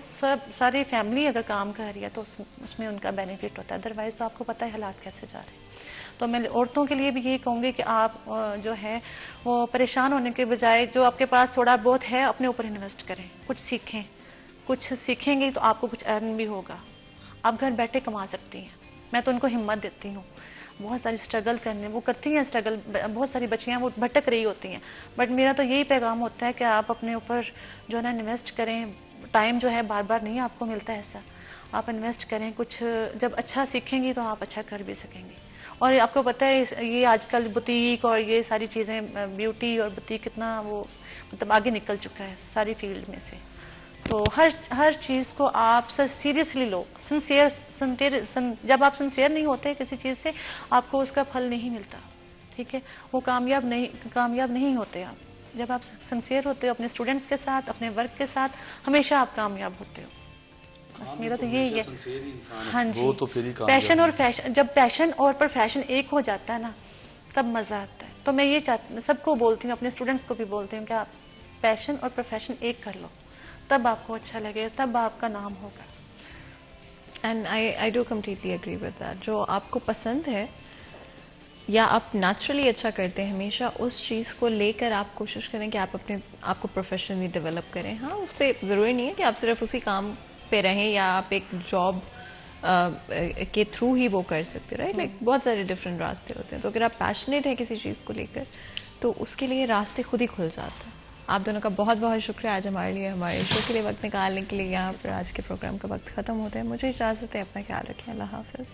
ساری فیملی اگر کام کر رہی ہے تو اس میں ان کا بینیفٹ ہوتا ہے، ادروائز تو آپ کو پتہ ہے حالات کیسے جا رہے ہیں. تو میں عورتوں کے لیے بھی یہی کہوں گی کہ آپ جو ہے وہ پریشان ہونے کے بجائے جو آپ کے پاس تھوڑا بہت ہے اپنے اوپر انویسٹ کریں، کچھ سیکھیں. کچھ سیکھیں گی تو آپ کو کچھ ارن بھی ہوگا، آپ گھر بیٹھے کما سکتی ہیں. میں تو ان کو ہمت دیتی ہوں. بہت ساری اسٹرگل کرنے وہ کرتی ہیں اسٹرگل، بہت ساری بچیاں وہ بھٹک رہی ہوتی ہیں، بٹ میرا تو یہی پیغام ہوتا ہے کہ آپ اپنے اوپر جو ہے نا انویسٹ کریں. ٹائم جو ہے بار بار نہیں آپ کو ملتا ہے ایسا، آپ انویسٹ کریں. کچھ جب اچھا سیکھیں گی تو آپ اچھا کر بھی سکیں گی. اور آپ کو پتہ ہے یہ آج کل بوتیک اور یہ ساری چیزیں، بیوٹی اور بوتیک کتنا وہ مطلب آگے نکل چکا ہے ساری فیلڈ میں سے. تو ہر چیز کو آپ سیریسلی لو، جب آپ سنسیئر نہیں ہوتے کسی چیز سے آپ کو اس کا پھل نہیں ملتا. ٹھیک ہے، وہ کامیاب نہیں ہوتے آپ. جب آپ سنسیئر ہوتے ہو اپنے اسٹوڈنٹس کے ساتھ، اپنے ورک کے ساتھ، ہمیشہ آپ کامیاب ہوتے ہو. بس میرا تو یہی ہے. ہاں جی، پیشن اور فیشن، جب پیشن اور پروفیشن ایک ہو جاتا ہے نا تب مزہ آتا ہے. تو میں یہ سب کو بولتی ہوں، اپنے اسٹوڈنٹس کو بھی بولتی ہوں کہ آپ پیشن اور پروفیشن ایک کر لو، تب آپ کو اچھا لگے، تب آپ کا نام ہوگا. And I do completely agree with that. جو آپ کو پسند ہے یا آپ نیچرلی اچھا کرتے ہیں، ہمیشہ اس چیز کو لے کر آپ کوشش کریں کہ آپ کو پروفیشنلی ڈیولپ کریں. ہاں، اس پہ ضروری نہیں ہے کہ آپ صرف اسی کام پہ رہیں یا آپ ایک جاب کے تھرو ہی وہ کر سکتے، رائٹ؟ لائک بہت سارے ڈفرینٹ راستے ہوتے ہیں. تو اگر آپ پیشنیٹ ہیں کسی چیز کو لے کر تو اس کے لیے راستے خود ہی کھل جاتے ہیں. آپ دونوں کا بہت بہت شکریہ آج ہمارے لیے ہمارے شو کے لیے وقت نکالنے کے لیے. یہاں پر آج کے پروگرام کا وقت ختم ہوتا ہے. مجھے اجازت ہے، اپنا خیال رکھیں. اللہ حافظ.